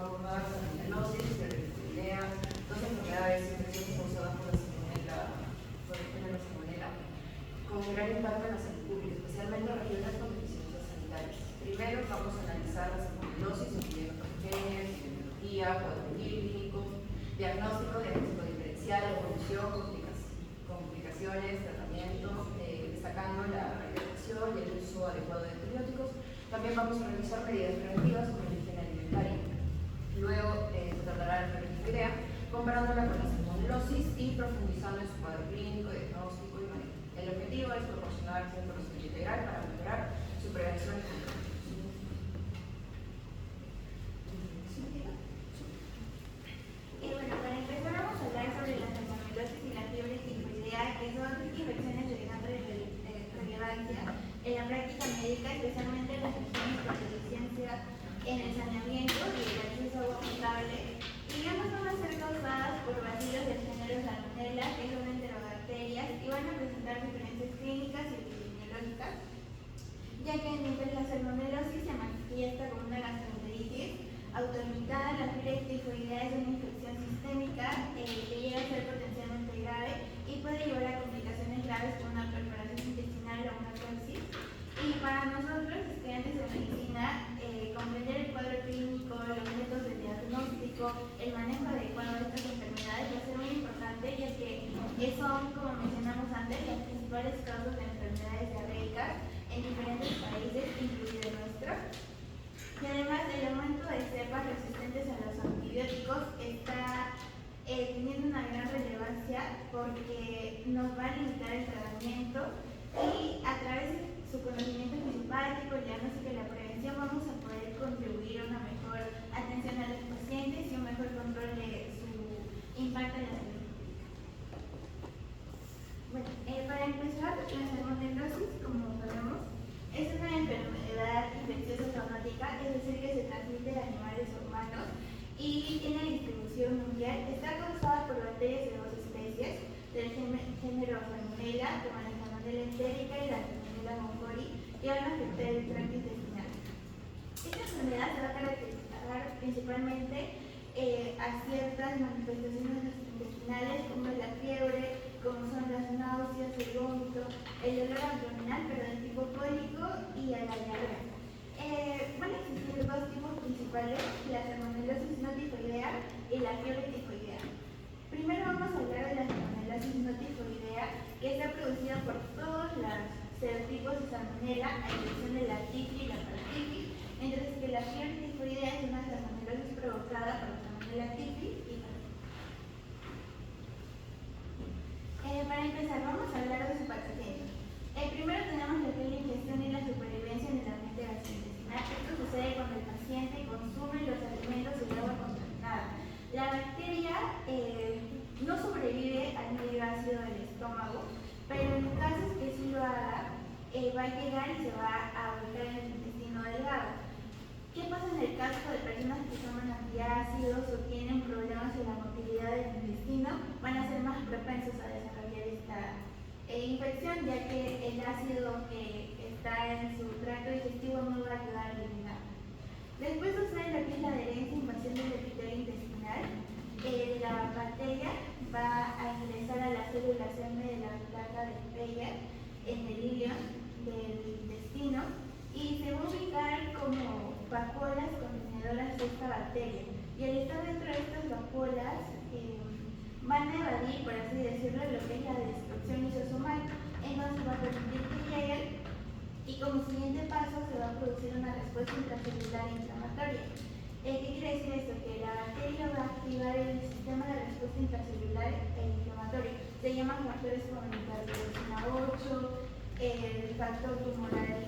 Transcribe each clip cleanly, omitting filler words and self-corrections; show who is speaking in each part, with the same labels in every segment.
Speaker 1: abordar salmonelosis, Yersinia, dos enfermedades infecciosas causadas por la salmonela, por el género salmonela, con gran impacto en la salud pública, especialmente en regiones con deficiencias sanitarias. Primero vamos a analizar la salmonelosis, incluyendo patogenia, epidemiología, cuadro clínico, diagnóstico diferencial, evolución, complicaciones, tratamiento, destacando la erradicación y el uso adecuado de antibióticos. También vamos a revisar medidas preventivas como la higiene alimentaria. Luego se tratará la enfermedad comparándola con la salmonelosis y profundizando en su cuadro clínico, diagnóstico y manejo. El objetivo es proporcionar un conocimiento integral para mejorar su prevención y control.
Speaker 2: Bueno, para empezar vamos a hablar sobre la salmonelosis y la fiebre tifoidea, que son infecciones de gran relevancia en la práctica médica, especialmente en las personas con deficiencia en el saneamiento y el acceso a agua potable. Y ambas van a ser causadas por bacilos del género Salmonella, que son enterobacterias, y van a presentar diferencias clínicas y epidemiológicas, ya que en la salmonelosis se manifiesta como una gastroenteritis autolimitada. La fiebre tifoidea es una infección sistémica que llega a ser potencialmente grave y puede llevar a complicaciones graves como una perforación intestinal o una sepsis. Y para nosotros, estudiantes de medicina, comprender el cuadro clínico, los métodos de diagnóstico, el manejo adecuado de estas enfermedades va a ser muy importante, ya que son, como mencionamos antes, las principales causas de enfermedades diarreicas en diferentes países, incluido el nuestro. Y además, el aumento de cepas resistentes a los antibióticos está teniendo una gran relevancia porque nos va a limitar el tratamiento, y a través de su conocimiento principático, el diagnóstico y la prevención vamos a poder contribuir a una mejor atención a los pacientes y un mejor control de su impacto en la salud pública. Bueno, para empezar, la salmonelosis, como sabemos, es una enfermedad infecciosa zoonática, es decir, que se transmite de animales a humanos y tiene distribución mundial. Está causada por bacterias de dos especies del género Salmonella, como la Salmonella entérica y la Salmonella monfori, y van a afectar el tracto intestinal. Esta enfermedad se va a caracterizar principalmente a ciertas manifestaciones intestinales, como es la fiebre, como son las náuseas, el vómito, el dolor abdominal, pero de tipo cólico, y a la diarrea. Van a existir dos tipos principales: la salmonelosis no tifoidea y la fiebre tifoidea. Primero vamos a hablar de la salmonelosis no tifoidea, que está producida por todos los serotipos de salmonella, a excepción de la tifus y la paratifus, mientras que la fiebre tifoidea es una salmonelosis provocada por la salmonella tifus y paratifus. Para empezar, vamos a hablar de su patogenia. Primero tenemos lo que es la ingestión y la supervivencia en el ambiente gastrointestinal. Esto sucede cuando el paciente consume los alimentos y el agua contaminada. La bacteria no sobrevive al medio ácido del estómago, pero en casos que sí lo haga, va a llegar y se va a ubicar en el intestino delgado. ¿Qué pasa en el caso de personas que toman antiácidos o tienen problemas en la motilidad del intestino? Van a ser más propensos a desarrollar esta infección, ya que el ácido que está en su tracto digestivo no va a ayudar a eliminar. Después sucede lo que es la adherencia e invasión del epitelio intestinal. La bacteria va a ingresar a las células M de la placa de Peyer en el ilion del intestino y se va a ubicar como vacuolas contenedoras de esta bacteria. Y al estar dentro de estas vacuolas van a evadir, por así decirlo, lo que es la destrucción lisosomal. Entonces va a permitir que lleguen, y como siguiente paso se va a producir una respuesta intracelular inflamatoria. ¿Qué quiere decir esto? Que la bacteria va a activar el sistema de respuesta intracelular e inflamatorio. Se llaman factores como la interleucina 8, el factor tumoral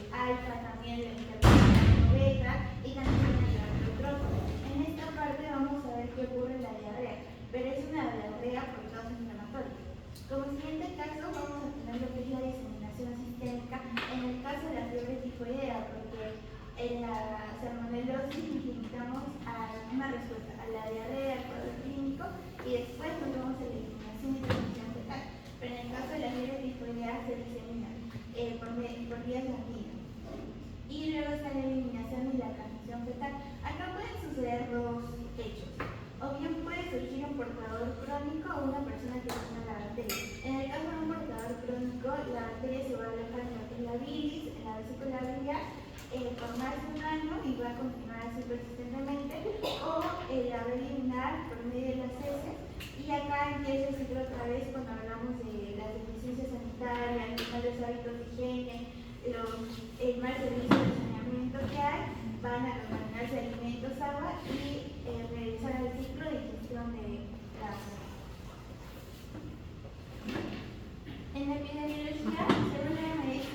Speaker 2: alfa, también la interleucina beta, y también el neurotrófico. En esta parte vamos a ver qué ocurre en la diarrea, pero es una diarrea por causa inflamatoria. Como siguiente caso vamos a tener lo que es la diseminación sistémica en el caso de la fiebre tifoidea, porque en la salmonelosis nos limitamos a una respuesta a la diarrea, al cuadro clínico, y después nos vamos a la eliminación y transmisión fecal. Pero en el caso de la fiebre tifoidea se disemina por vías sanguíneas. Y luego está la eliminación y la transmisión fecal. Acá pueden suceder dos portador crónico o una persona que tiene la bacteria. En el caso de un portador crónico, la bacteria se va a alojar en la bilis, en la vesícula biliar, formarse un daño y va a continuar así persistentemente, o la va a eliminar por medio de las heces. Y acá empieza el ciclo otra vez cuando hablamos de las deficiencias sanitarias, los malos hábitos de higiene, el mal servicio de saneamiento que hay, van a contaminarse alimentos, agua y realizar el ciclo de digestión de las. En la epidemiología, según la OMS,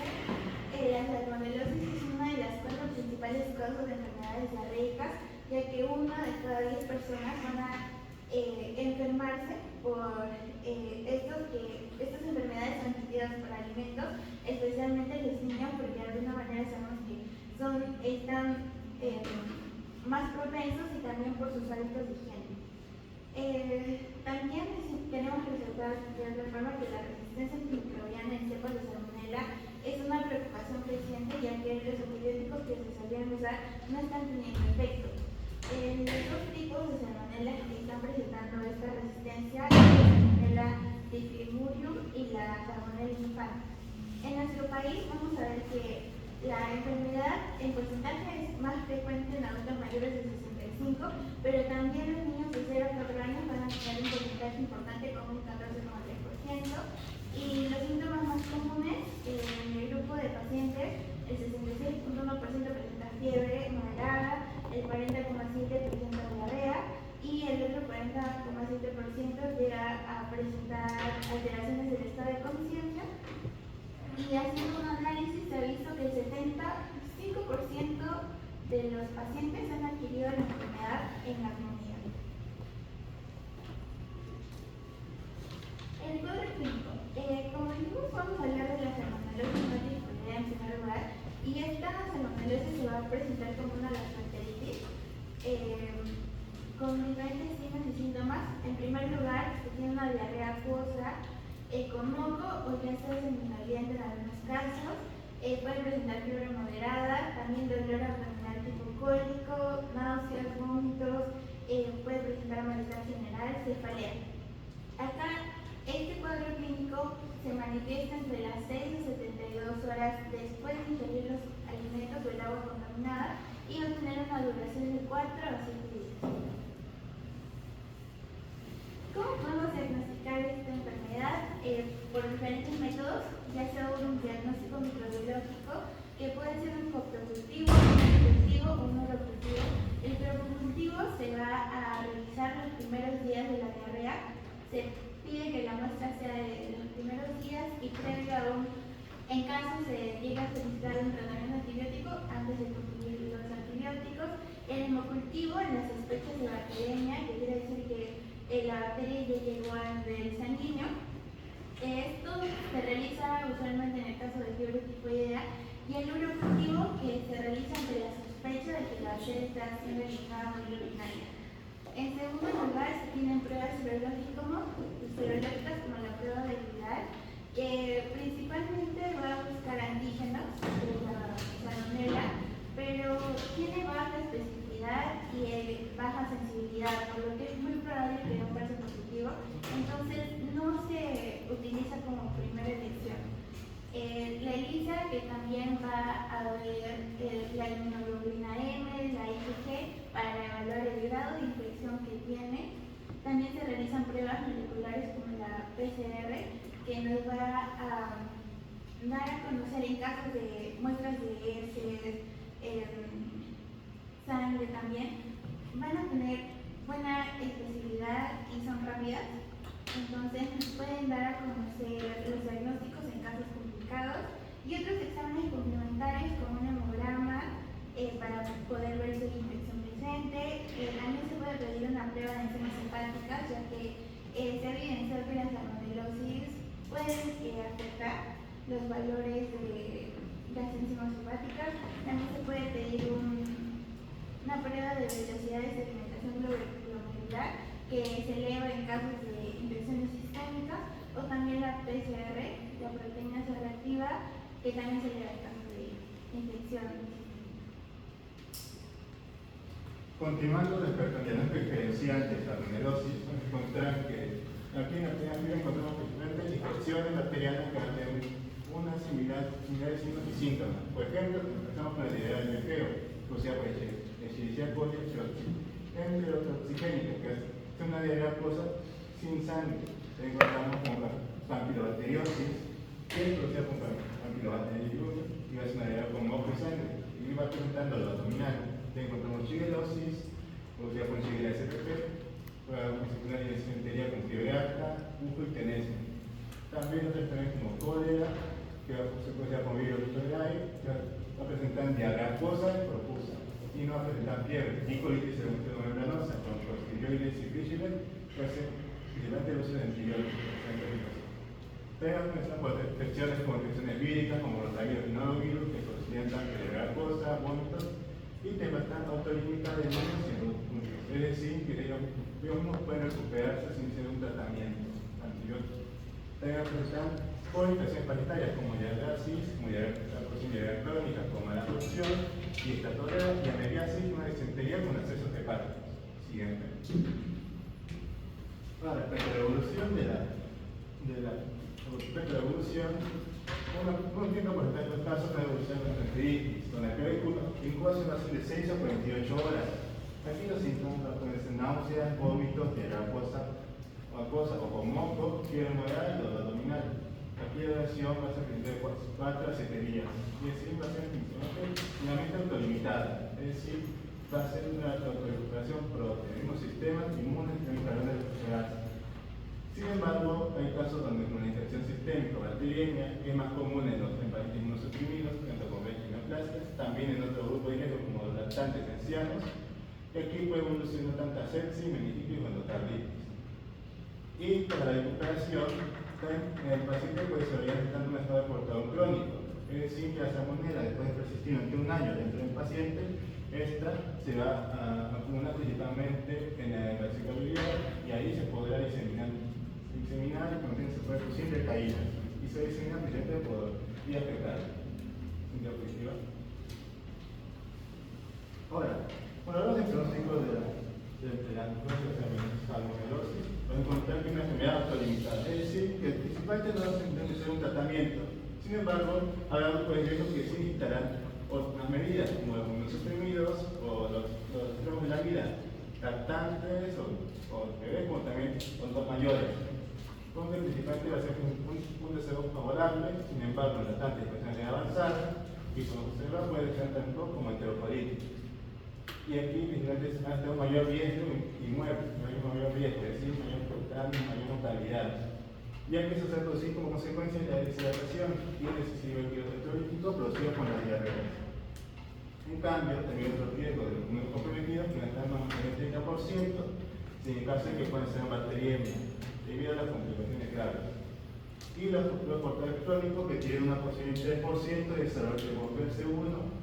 Speaker 2: la salmonelosis es una de las 4 principales causas de enfermedades diarreicas, ya que 1 de cada 10 personas van a enfermarse por estas enfermedades transmitidas por alimentos, especialmente los niños, porque de alguna manera sabemos que están más propensos y también por sus hábitos de higiene. También tenemos que resaltar de otra forma que la resistencia antimicrobiana en cepas de salmonella es una preocupación creciente, ya que los antibióticos que se solían usar no están teniendo efecto. Los 2 tipos de salmonella que están presentando esta resistencia es la salmonella typhimurium y la salmonella infantile. En nuestro país vamos a ver que la enfermedad en porcentaje es más frecuente en adultos mayores de 65, pero también los niños de 0 a 4 años van a tener un porcentaje importante como un 14,3%. Y los síntomas más comunes en el grupo de pacientes, el 66,1% presenta fiebre moderada, el 40,7% diarrea y el otro 40,7% llega a presentar alteraciones del estado de conciencia. Y haciendo un análisis se ha visto que el 75% de los pacientes han adquirido la enfermedad en la comunidad. El cuadro clínico. Como dijimos, vamos a hablar de la salmonelosis multifoliar en primer lugar, y esta salmonelosis se va a presentar como una gastroenteritis con diferentes signos y síntomas. En primer lugar, se tiene una diarrea acuosa con moco o ya sea seminoliente en algunos casos. Puede presentar fiebre moderada, también dolor abdominal tipo cólico, náuseas, vómitos, puede presentar malestar general, cefalea. Acá, este cuadro clínico se manifiesta entre las 6 y 72 horas después de ingerir los alimentos o el agua contaminada y va a tener una duración de 4 a 5 días. ¿Cómo podemos diagnosticar esta enfermedad? Por diferentes métodos, ya sea un diagnóstico microbiológico, que puede ser un coprocultivo, un obstructivo o un orocultivo. El coprocultivo se va a realizar los primeros días de la diarrea. Se pide que la muestra sea de los primeros días y previo aún, en caso se llega a solicitar un tratamiento antibiótico antes de concluir los antibióticos. El hemocultivo, en las sospechas de bacteriemia, que quiere decir que la bacteria ya llegó al nivel sanguíneo. Esto se realiza usualmente en el caso de fiebre tifoidea, y el urocultivo, que se realiza ante la sospecha de que la bacteria está siendo elijada o urinaria. En segundo lugar, se tienen pruebas serológicas como la prueba de Vidal, que principalmente va a buscar antígenos de la salmonella, pero tiene baja especificidad y baja sensibilidad, por lo que es muy probable que dé un caso positivo. Entonces, no se utiliza como primera elección. La ELISA, que también va a ver la inmunoglobulina M, la IgG, para evaluar el grado de infección que tiene. También se realizan pruebas moleculares como la PCR, que nos va a dar a conocer en casos de muestras de heces, sangre también. Van a tener buena especificidad y son rápidas. Entonces nos pueden dar a conocer los diagnósticos en casos complicados y otros exámenes complementarios como un hemograma para poder ver si hay infección presente. También se puede pedir una prueba de enzimas hepáticas, ya que se ha evidenciado que la salmonelosis puede afectar los valores de las enzimas hepáticas. También se puede pedir una prueba de velocidad de sedimentación glomerular, que se eleva en casos de infecciones sistémicas, o también la PCR, la proteína C reactiva, que también se eleva en casos de infección.
Speaker 3: Continuando respecto al diagnóstico que decía antes, la ruberosis, encontrarán que aquí en la primera encontramos diferentes infecciones bacterianas que van a tener una similares signos y síntomas. Por ejemplo, empezamos con la diarrea del nerveo, o sea, por Escherichia coli, entre otros oxigénicos, que es una diarrea acuosa sin sangre. Encontramos con la pampilobacteriosis, que es producida por pampilobacterium, y es una diarrea con moco y sangre, y va presentando lo abdominal. Encontramos shigellosis, o sea, con Shigella spp, una disentería con fiebre alta, bujo y tenesmo. También otras también como cólera, que se puede ser con virus viral, que va a presentar diarrea acuosa y profusa, y no va a presentar fiebre. Y colitis membranosa, con clostridioides y Fischler, que hace vigilante el uso de antibióticos. Tengan por infecciones como infecciones víricas, como los rinovirus, que presentan diarrea acuosa, vómitos, y temas tan autolimitados de niños. Es decir, que ellos mismos pueden recuperarse sin hacer un tratamiento antibiótico. Tengan presentar por infecciones paritarias como diarreasis, como diarrea crónica, como la adopción, y estatolera, y ameliasis, una disentería con accesos hepáticos. Siguiente. Ahora, respecto a la evolución respecto a la evolución, un tiempo por estar en los casos de evolución de la gastroenteritis, con la que incubación va a ser de 6 a 48 horas. Aquí los síntomas pueden ser náuseas, vómitos, diarrea acuosa o con moco, fiebre moderada y dolor abdominal. Aquí la duración va a ser de 4 a 7 días. Y así va a ser finalmente autolimitada, es decir, va a ser una autorrecuperación propia de mismos sistemas inmunes que van a recuperarse. Sin embargo, hay casos donde una infección sistémica o bacteriemia es más común en los pacientes inmunosuprimidos, tanto con neoplasias, también en otro grupo de riesgo como los lactantes ancianos, y aquí puede evolucionar tanta sepsis, meningitis o endocarditis. Y para la recuperación, el paciente puede desarrollar estando en un estado de portador crónico, es decir, que la salmonela, después de persistir durante un año dentro del paciente, esta se va a acumular principalmente en la vesícula biliar y ahí se podrá diseminar y contiene su cuerpo sin recaídas y se disemina principalmente por vía fecal. Diapositiva. Ahora, cuando hablamos de pronóstico de la salmonelosis, vamos a encontrar que es una enfermedad autolimitada, es decir, que principalmente no se intenta hacer un tratamiento. Sin embargo, hablamos por ejemplo que se necesitarán otras medidas como los inmunosuprimidos o los extremos de la vida, lactantes o bebés, como también los mayores, donde principalmente va a ser un deseo favorable. Sin embargo, en lactantes de personas avanzadas y como se observa puede ser tanto como heterocolítico. Y aquí principalmente hasta un mayor riesgo y muerte, mayor riesgo, es decir, mayor mortalidad, mayor mortalidad. Ya que eso se produce como consecuencia de la deshidratación y el excesivo electrolítico producido por las diarreas. En cambio, también otro riesgo de los muy comprometidos que están más del 30%, sin el caso de que pueden ser bacteriemia, debido a las complicaciones graves. Y los portadores crónicos que tienen una posibilidad del 3% de desarrollo de volverse uno,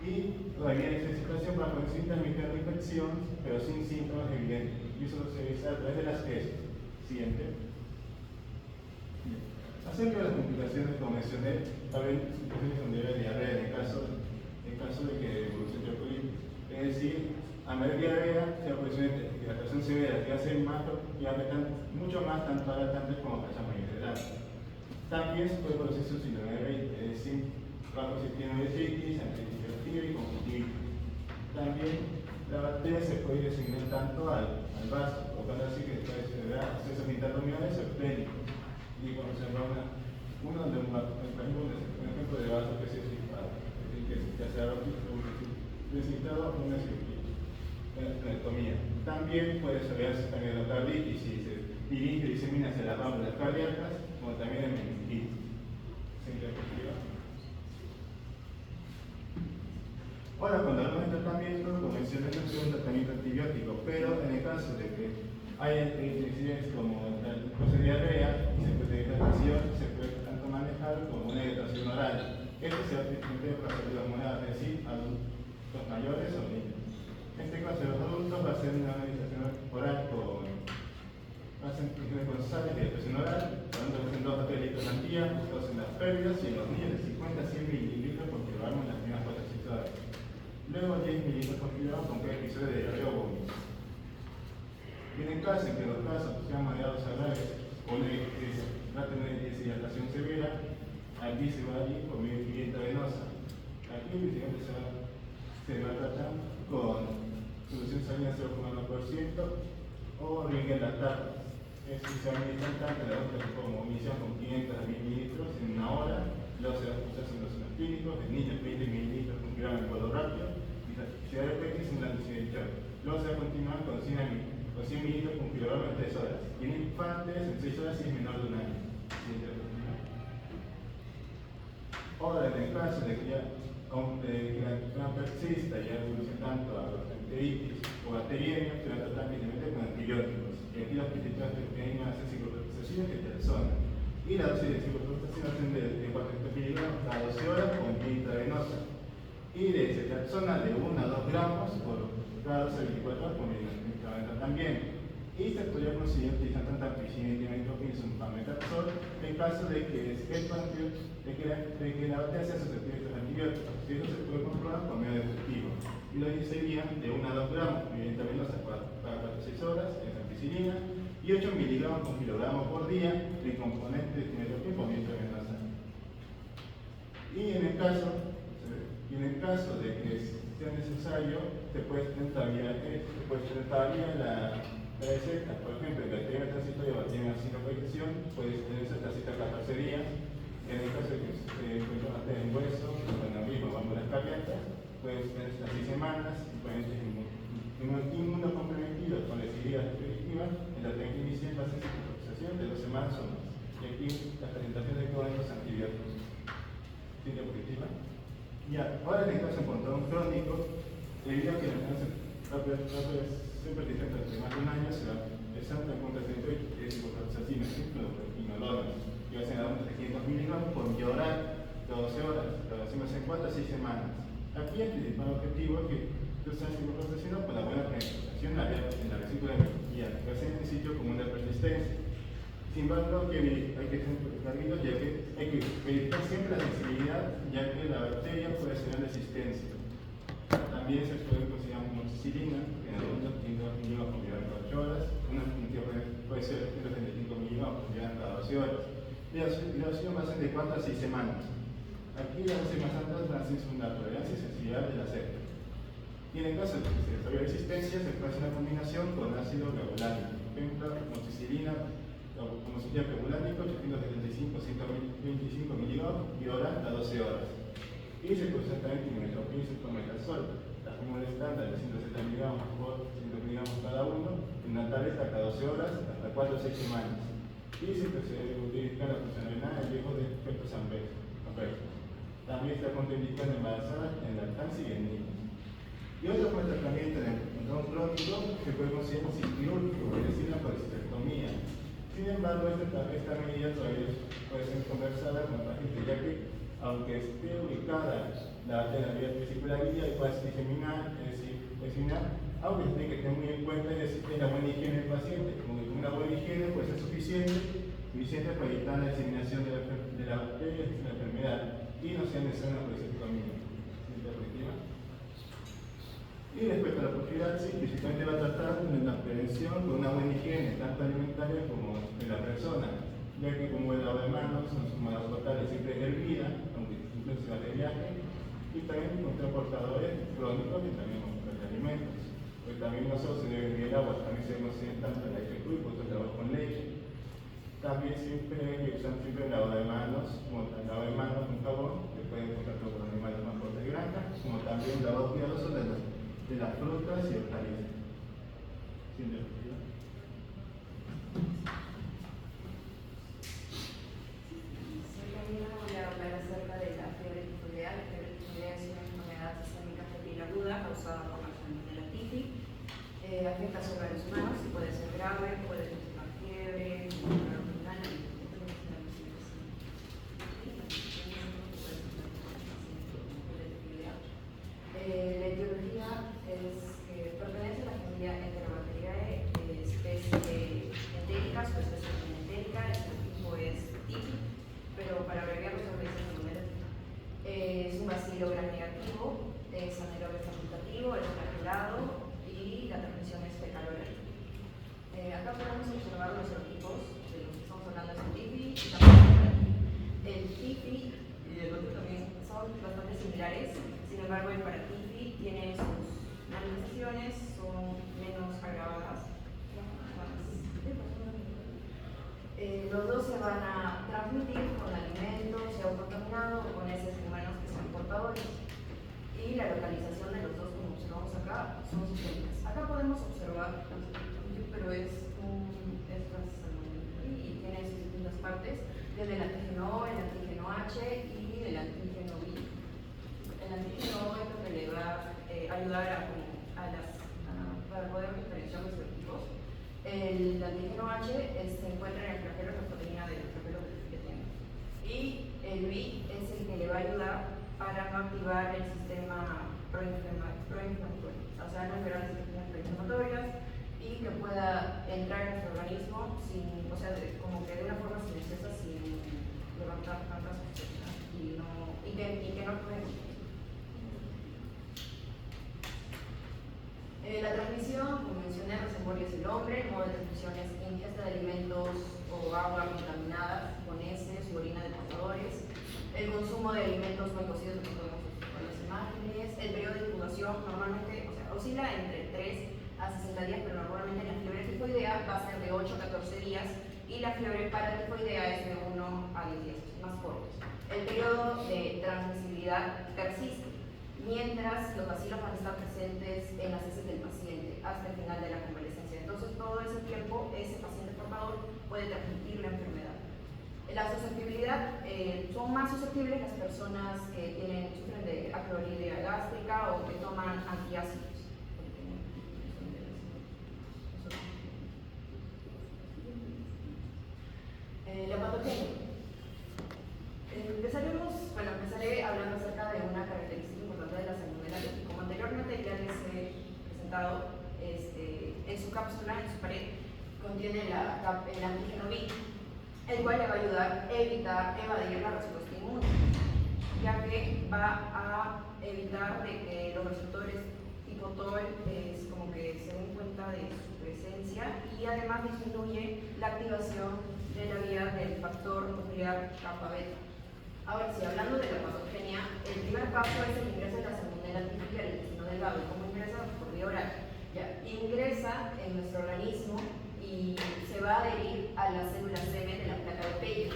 Speaker 3: y todavía en esta situación para poder intermitente de infección, pero sin síntomas evidentes. Y eso se realiza a través de las heces. Siguiente. Acerca de las complicaciones, como mencioné, también situaciones donde hay diarrea en el caso de que evolucione el colitis. Es decir, a mayor diarrea, se produce una hidratación severa que va a ser más y afectar mucho más tanto a lactantes como a personas mayores de edad. También se puede producir su síndrome de Rett, es decir, bajo sistema de citis, antibiótica y conjuntivitis. También la bacteria se puede designar tanto al vaso, o cuando así que puede generar accesos interluminales o esplénicos. Y cuando se va un ejemplo de vaso que se disipado, es decir, que se ha necesitado una ectomía. También puede desarrollarse también la carditis si se dirige y disemina hacia las válvulas cardíacas, como también el meningitis. Ahora, cuando hablamos de tratamiento, como mencioné, no es un tratamiento antibiótico, pero en el caso de que haya infecciones como la diarrea y se puede hidratación, se puede tanto manejar como una hidratación oral. Esto se va a utilizar para hacer las monedas, es decir, adultos mayores o niños. En este caso, los adultos va a ser una hidratación oral con sales de hidratación oral, cuando hacen 2 a 3 litros al día, dos en las pérdidas, y en los niños de 50 a 100 mililitros porque lo hagan en las primeras 4 horas. Luego 10 mililitros por kilo con cada episodio de caso en que los casos sean manejados graves o va a tener deshidratación severa, aquí se va a ir por medio de vía intravenosa. Aquí se va a tratar con solución salina 0,1% o ringer lactato. Es que se administra tanto la dosis como emisión con 500 a 1000 mililitros en una hora. Luego se va a usar en los clínicos, en niños 20 mililitros con gramo en cuadro rápido y si de repente es un antidiurético. Luego se va a continuar con 100 mililitros con kilogramo en 3 horas. Y en infantes en 6 horas si es menor de un año. Ahora, en el caso de que la persista y evoluciona tanto a gastroenteritis o bacteriemia, se va a tratar principalmente con antibióticos. Y aquí los principales que tienen una ciclofloxacina que persona. Y la dosis de ciclofloxacina asciende de 400 miligramos cada 12 horas con vía intravenosa. Y de ceftriaxona de 1 a 2 gramos por cada 12 a 24 horas con vía intravenosa también. Y se podría conseguir utilizando ampicilina y timetropina y sulfametazol en caso de que la bacteria sea susceptible a estos antibióticos. Y eso se puede comprobar por medio de cultivo. Y lo serían de 1 a 2 gramos vía intravenosa cada 4 a 6 horas en ampicilina y 8 miligramos por kilogramo por día de componente de timetropina por vía intravenosa. Y en el caso de que sea necesario, se puede tener todavía la receta. Por ejemplo, el bacteria transitoria o bacteria sin localización puede tener esa transita 14 días. En el caso de que se encuentre bacteria en hueso, en la misma o en las cariatas, puede tener hasta 6 semanas y pueden ser inmunocomplementidos con residuos predicativas en la técnica inicial base de ciclofloxación de 2 semanas o más. Y aquí la presentación de todos los antibióticos. ¿Sí, diapositiva? Ya, ahora en el caso de un crónico, debido a que el cáncer siempre persistente durante más de un año, se va a empezar a contra el de ciclofloxacina, inolonas, que va a ser a 300 miligramos por vía oral, 12 horas, lo hacemos en 4 a 6 semanas. Aquí el principal objetivo es que se usa ciclofloxacina por la buena penetración en la vesícula biliar, que va a ser en sitio común de persistencia. Sin embargo, hay que ser precavidos, ya que hay que evitar siempre la sensibilidad, ya que la bacteria puede ser en resistencia. También se puede considerar amoxicilina, en adultos 5 miligramos por cada 8 horas, una puede ser 135 miligramos por cada 12 horas. Y la duración va a ser de 4 a 6 semanas. Aquí las dosis más altas van a ser una tolerancia y sensibilidad de la cepa. Y en el caso de que se desarrolle resistencia, se puede hacer una combinación con ácido clavulánico, por ejemplo, amoxicilina, amoxicilina clavulánico, 875, 125 miligramos y oral a 12 horas. Y se puede usar también timetropina y sulfametazol, la fórmula estándar de 170 miligramos por 100 miligramos cada uno, en una tableta cada 12 horas hasta 4 o 6 semanas. Y se puede utilizar la funcionalidad en riesgo de efectos adversos. También está contraindicado en embarazadas, en lactancia y en niños. Y otro tratamiento en el control crónico se puede considerar quirúrgico, es decir, la colecistectomía. Sin embargo, esta medida todavía puede ser conversada con el paciente, ya que aunque esté ubicada la vía vesicular y pueda diseminar, aunque se tiene que tener muy en cuenta es la buena higiene del paciente. Como una buena higiene puede ser suficiente para evitar la diseminación de la bacteria y la enfermedad y no sea necesaria una colecistectomía. Y respecto a la profilaxis, principalmente va a tratar de la prevención con una buena higiene, tanto alimentaria como de la persona, ya que como el lavado de manos, son sumadas totales siempre hervida, aunque incluso se va de viaje, y también contra portadores crónicos y también contra alimentos. Pues también no solo se debe hervir el agua, también se consigue tanto el leche crudo y otros lavados con leche. También siempre hay que usar siempre el lavado de manos, como el lavado de manos con jabón, que pueden contactar con animales más fuertes de granja, como también un lavado cuidadoso de las frutas y hortalizas. ¿Sí,
Speaker 1: voy a hablar acerca de la fiebre tifoidea. La fiebre tifoidea es una enfermedad sistémica febril aguda causada por la salmonella tifi. Afecta a los órganos humanos y puede ser grave, puede presentar fiebre, dolor abdominal y la etiología es que pertenece a la familia Enterobacteriae, especie entérica, su especie entérica, el tipo es TIFI, pero para abreviar los nombres de números. Es un bacilo gram negativo, es anaerobe facultativo, es flagelado y la transmisión es fecal-oral. Acá infecciones son menos agravadas. Los dos se van a transmitir con alimentos, sea contaminados o con heces humanos que sean portadores. Y la localización de los dos, como observamos acá, son sistémicas. Acá podemos observar, pero es salmonella y tiene sus distintas partes, desde el antígeno O, el antígeno H y el antígeno B. El antígeno O es lo que le va a ayudar para poder diferenciar los serotipos. El antígeno H se encuentra en el flagelo, la proteína del flagelo que tiene. Y el B es el que le va a ayudar para no activar el sistema proinflamatorio, o sea, no liberar las citoquinas proinflamatorias y que pueda entrar en nuestro organismo sin, o sea, como que de una forma silenciosa, sin levantar tantas sospechas y que no pueden. La transmisión, como mencioné, el reservorio es el hombre, el modo de transmisión es ingesta de alimentos o agua contaminadas con heces u orina de portadores, el consumo de alimentos muy cocidos, como podemos observar en las imágenes, el periodo de incubación normalmente, o sea, oscila entre 3 a 60 días, pero normalmente la fiebre tifoidea va a ser de 8 a 14 días y la fiebre paratifoidea es de 1 a 10 días, más cortos. El periodo de transmisibilidad persiste mientras los bacilos van a estar presentes en las heces del paciente hasta el final de la convalecencia. Entonces, todo ese tiempo, ese paciente portador puede transmitir la enfermedad. La susceptibilidad, son más susceptibles las personas que sufren de acrolidia gástrica o que toman antiácidos. La patogenia. Empezaré hablando acerca de una característica importante de la salmonela, que como anteriormente ya les he presentado, en su cápsula, en su pared, contiene el antígeno B, el cual le va a ayudar a evadir la respuesta inmune, ya que va a evitar de que los receptores tipo TOL como que se den cuenta de su presencia y además disminuye la activación de la vía del factor nuclear kappa beta. Ahora sí, hablando de la patogenia, el primer paso es el ingreso de la salmonella típica al intestino delgado. ¿Y cómo ingresa? Por vía oral. Ya, ingresa en nuestro organismo y se va a adherir a la célula semen de la placa de Peyer.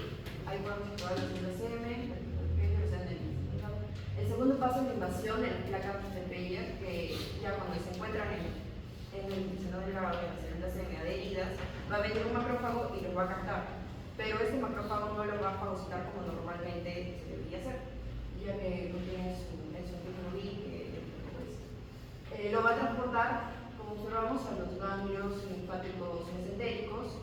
Speaker 1: Ahí podemos observar la célula semen, el segundo paso es la invasión de las placas de Peyer, que ya cuando se encuentran en el intestino delgado, en las células semen adheridas, va a venir un macrófago y los va a captar. Pero este macrófago no lo va a fagocitar como normalmente se debería hacer, ya que contiene su antígeno B, lo va a transportar, como observamos, a los ganglios linfáticos mesentéricos,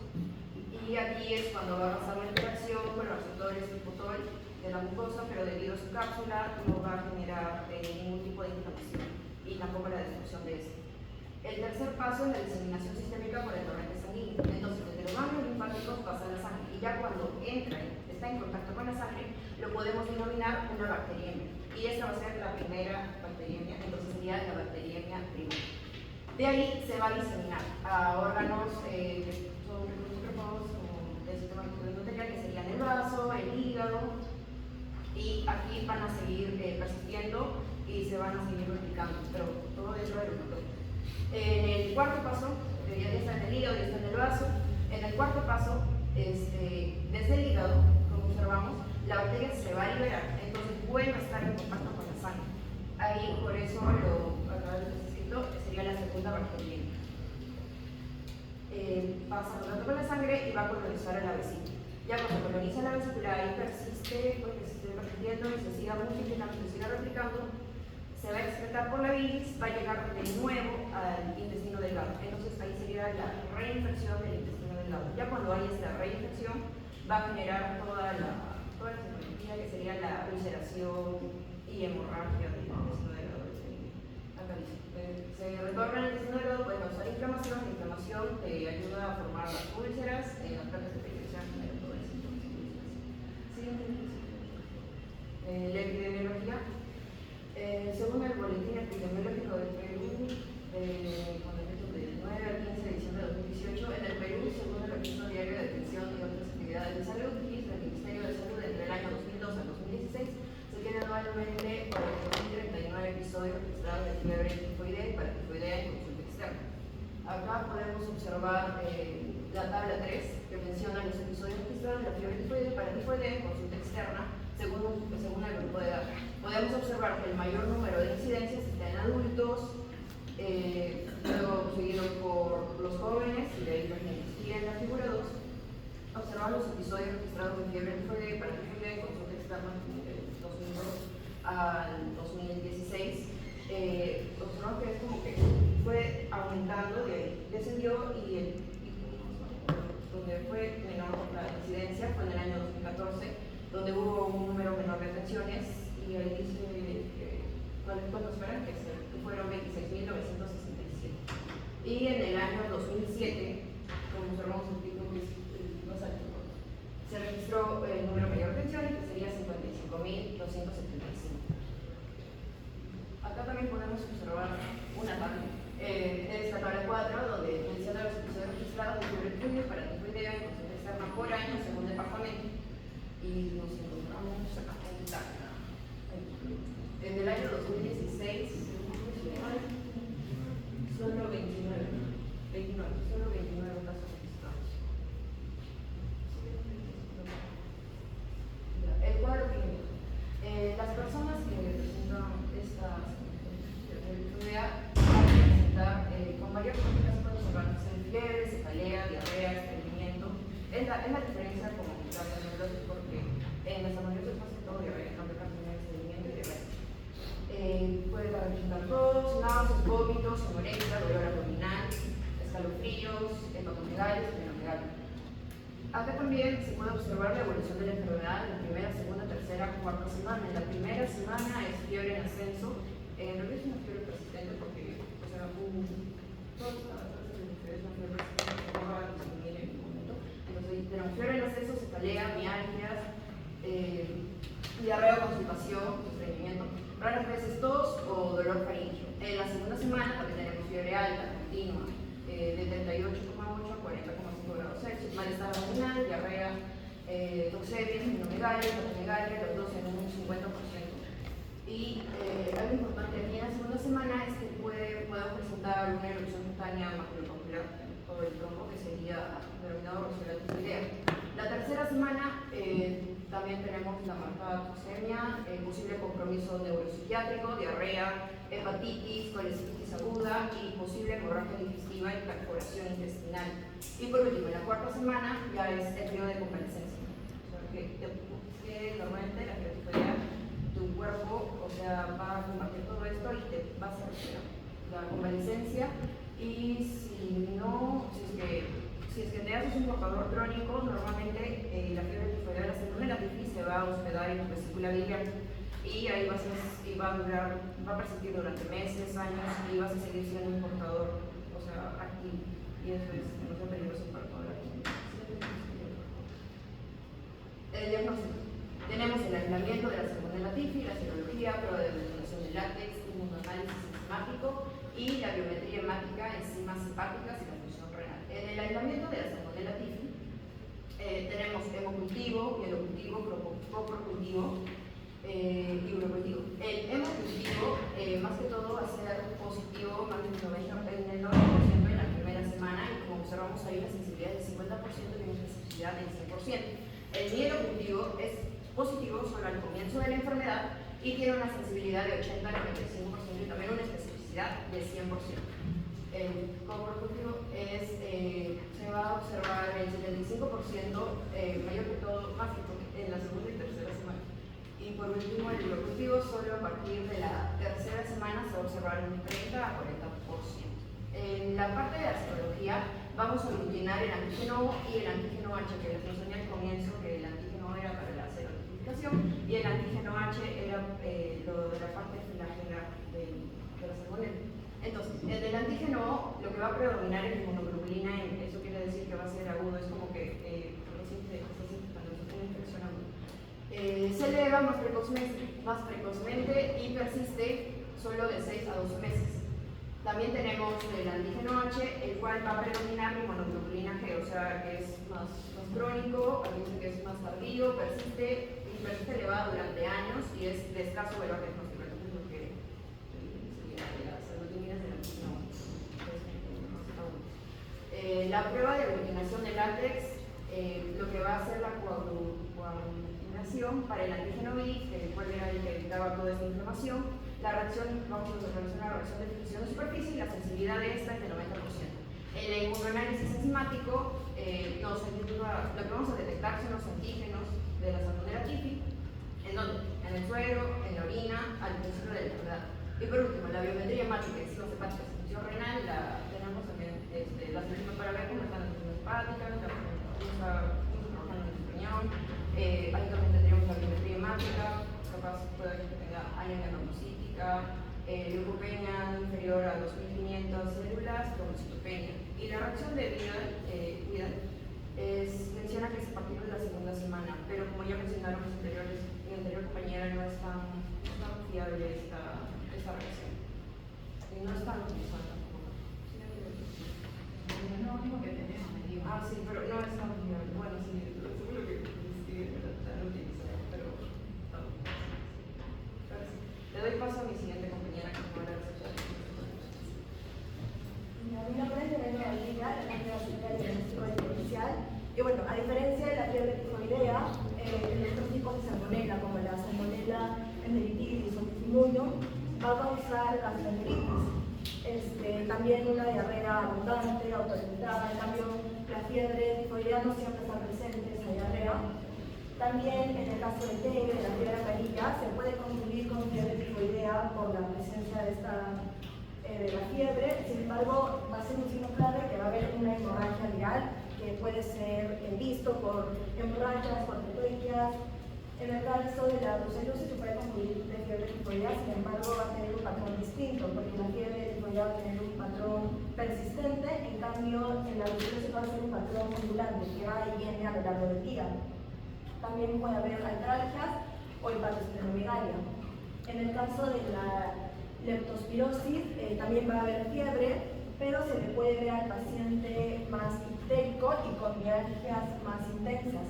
Speaker 1: y aquí es cuando va a pasar la interacción con los receptores tipo TOL de la mucosa, pero debido a su cápsula no va a generar ningún tipo de inflamación y tampoco la destrucción de este. El tercer paso es la diseminación sistémica por el torrente sanguíneo. Entonces, desde los ganglios linfáticos pasa a la sangre y ya cuando está en contacto con la sangre, lo podemos denominar una bacteriemia. Y esta va a ser la primera bacteriemia, entonces sería la bacteriemia primaria. De ahí se va a diseminar a órganos que son recursos del sistema endotelial, que serían el vaso, el hígado, y aquí van a seguir persistiendo y se van a seguir replicando, pero todo dentro del hematoma. En el cuarto paso, ya está en el hígado y está en el vaso. En el cuarto paso, desde el hígado, como observamos, la bacteria se va a liberar, entonces vuelve a estar en contacto con la sangre. Ahí, por eso, acá lo escrito, sería la segunda bacteria. Pasa en contacto con la sangre y va a colonizar a la vesícula. Ya cuando coloniza la vesícula, ahí persiste, pues que se esté repitiendo y se siga multiplicando, se siga replicando, se va a excretar por la bilis, va a llegar de nuevo al intestino delgado. Entonces ahí sería la reinfección del intestino delgado. Ya cuando hay esta reinfección, va a generar toda la sintomatología, que sería la ulceración y hemorragia del intestino delgado. Acá dice, se retorna al intestino delgado, puede causar inflamación. La inflamación ayuda a formar las úlceras, las placas de penetración, genera todo el síntoma de úlceras. La epidemiología. Según el boletín epidemiológico del Perú, con efectos del 9 al 15 de diciembre de 2018, en el Perú, según el registro diario de atención y otras actividades de salud, del Ministerio de Salud entre el año 2002 al 2016, se tienen anualmente 4.039 episodios registrados de fiebre tifoidea y paratifoidea en consultas podemos observar la tabla 3, que menciona los episodios registrados de la fiebre tifoidea y paratifoidea en consulta externa según el grupo de edad. Podemos observar que el mayor número de incidencias está en adultos, luego seguido por los jóvenes y de ahí los niños. Y en la figura 2 observamos los episodios registrados de fiebre tifoidea y paratifoidea en consulta externa del 2002 al 2016. Observamos que es como que fue aumentando, de ahí descendió y el pico donde fue menor la incidencia fue en el año 2014, donde hubo un número menor de atenciones y ahí dice cuántos fueron, que fueron 26.967. Y en el año 2007, como observamos el pico que es más alto, se registró el número mayor de atenciones, que sería 55.275. Acá también podemos observar una tabla. Es la tabla 4, donde menciona los episodios registrados de fiebre tifoidea para tifoidea en consulta externa por año según departamento. Y nos encontramos acá en Tacna. En el año 2016, solo 29 casos registrados. El cuadro clínico. Las personas que presentan esta tifoidea van a presentar con varias complicaciones de fiebre, cefalea, diarrea, estreñimiento. Es la diferencia con la salmonelosis, porque en la salmonelosis pasa todo diarrea, en cambio acá tiene estreñimiento y diarrea. Puede presentar tos, náuseas, vómitos, anorexia, dolor abdominal, escalofríos, hepatomegalia, esplenomegalia. Acá también se puede observar la evolución de la enfermedad en la primera, segunda, tercera, cuarta semana. En la primera semana es fiebre en ascenso. En realidad es una fiebre persistente porque, o sea, todas las fiebre es una fiebre persistente que no va a disminuir en ningún momento. Entonces, tenemos fiebre en ascenso, cefalea, mialgias, diarrea o constipación, estreñimiento, raras veces tos o dolor faríngeo. En la segunda semana también tenemos fiebre alta, continua, de 38,8 a 40,5 grados Celsius, malestar abdominal, diarrea, toxemia, esplenomegalia, hepatomegalia, los dos en un 50%. Y algo importante aquí en la segunda semana es que pueden presentar una erupción cutánea maculopapular o el trombo, que sería denominado roseola tifoidea. La tercera semana también tenemos la marcada toxemia, posible compromiso neuropsiquiátrico, diarrea, hepatitis, colecitis aguda y posible hemorragia digestiva y perforación intestinal. Y por último, en la cuarta semana ya es el periodo de convalescencia. O sea, que normalmente la fiebre tifoidea, tu cuerpo, o sea, va a combatir todo esto y te va a hacer la convalescencia. Y si es que te haces un portador crónico, normalmente la fiebre tifoidea, la salmonela tifus, se va a hospedar en tu vesícula biliar y ahí va a persistir durante meses, años y vas a seguir siendo un portador, o sea, activo. Y eso es demasiado peligroso para toda la comunidad. El diagnóstico. Tenemos el aislamiento de la salmonela tifus, la serología, prueba de detonación de látex, inmunoanálisis enzimático y la biometría hemática, enzimas hepáticas y la función renal. En el aislamiento de la salmonela tifus tenemos hemocultivo, mielocultivo, coprocultivo y urocultivo. El hemocultivo, más que todo, va a ser positivo más del 90% en la primera semana y como observamos ahí una sensibilidad del 50% y una sensibilidad del 100%. El mielocultivo es positivo solo al comienzo de la enfermedad y tiene una sensibilidad de 80 a 95% y también una especificidad de 100%. El coprocultivo se va a observar el 75%, mayor que todo, más que todo, en la segunda y tercera semana. Y por último, el urocultivo solo a partir de la tercera semana se va a observar un 30 a 40%. En la parte de la serología vamos a aglutinar el antígeno O y el antígeno H, que les mencioné al comienzo que el antígeno O era para la serotificación y el antígeno H era lo de la parte flagelar de la salmonela. Entonces, en el antígeno O lo que va a predominar es la inmunoglobulina M. Eso quiere decir que va a ser agudo, es como que cuando se tiene infección aguda. Se eleva más precozmente y persiste solo de 6 a 12 meses. También tenemos el antígeno H, el cual va a predominar la inmunoglobulina G, o sea que es más crónico, aquí dice que es más tardío, persiste elevado durante años y es de escaso valor diagnóstico. La prueba de aglutinación de látex, lo que va a hacer la coagulación para el antígeno B, cuál era el que daba toda esta inflamación. La reacción, vamos a realizar una reacción de difusión de superficie y la sensibilidad de esta es del 90%. El inmunoanálisis enzimático, lo que vamos a detectar son los antígenos de la Salmonella typhi, ¿en dónde? En el suero, en la orina, al principio de la enfermedad. Y por último, la biometría hemática, es los hepáticos, función renal, tenemos también las enzimas para ver cómo están las enzimas hepáticas, cómo trabajando en el riñón, ahí también tendríamos la biometría hemática, capaz puede que tenga anemia trombocítica, leucopenia inferior a 2.500 células, trombocitopenia. Y la reacción de Vidal menciona que es a partir de la segunda semana, pero como ya mencionaron los anteriores, mi anterior compañera no es tan fiable esta reacción. Y no es tan usual tampoco.
Speaker 4: Es lo único que tenemos, me digo.
Speaker 1: Ah, sí, pero no es tan fiable. Bueno, sí, seguro que sí, la utilizado, pero no. Pero sí. Le doy paso a mi siguiente compañera que me va a hablar de
Speaker 5: Mi nombre es Elena Valdivia, la cátedra central de diagnóstico diferencial. Y bueno, a diferencia de la fiebre tifoidea, en otros tipos de salmonela, como la salmonella enteritis o tifimurium, va a causar gastroenteritis. También una diarrea abundante, autolimitada. En cambio, la fiebre tifoidea no siempre está presente esa diarrea. También en el caso de dengue, de la fiebre amarilla, se puede confundir con fiebre tifoidea por la presencia de la fiebre. Sin embargo, va a ser un signo clave que va a haber una hemorragia viral que puede ser visto por hemorragias, por petequias. En el caso de la brucelosis se puede confundir de fiebre tifoidea, sin embargo va a tener un patrón distinto, porque la fiebre tifoidea va a tener un patrón persistente, en cambio en la brucelosis va a ser un patrón ondulante que va y viene a lo largo del día. También puede haber artralgias o hepatosplenomegalia. En el caso de la leptospirosis también va a haber fiebre, pero se le puede ver al paciente más histérico y con mialgias más intensas.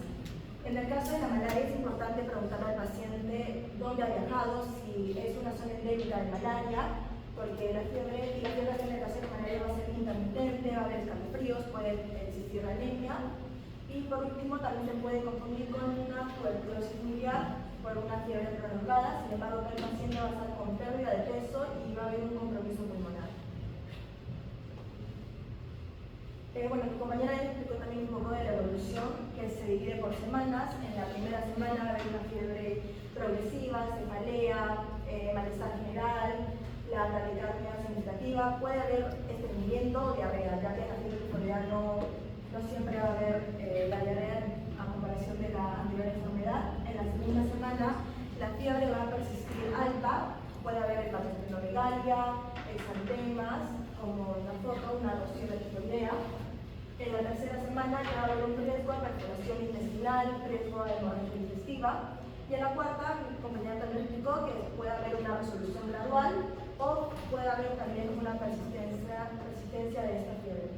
Speaker 5: En el caso de la malaria es importante preguntarle al paciente dónde ha viajado, si es una zona endémica de malaria, porque la fiebre en el caso de la malaria va a ser intermitente, va a haber escalofríos, puede existir anemia. Y por último también se puede confundir con una tuberculosis miliar por una fiebre prolongada, sin embargo el paciente va a estar con pérdida de peso y va a haber un compromiso pulmonar. Bueno, mi compañera ya explicó también un poco de la evolución, que se divide por semanas. En la primera semana va a haber una fiebre progresiva, cefalea, malestar general, la bradicardia significativa, puede haber estreñimiento o diarrea, ya que en la fiebre tifoidea no siempre va a haber la diarrea a comparación de la anterior enfermedad. En la segunda semana la fiebre va a persistir alta, puede haber hepatosplenomegalia, exantemas, como en la foto, una erosión tifoidea. En la tercera semana ya va a haber un riesgo de perforación intestinal, riesgo de hemorragia digestiva. Y en la cuarta, mi compañera también explicó que puede haber una resolución gradual o puede haber también una persistencia de esta fiebre.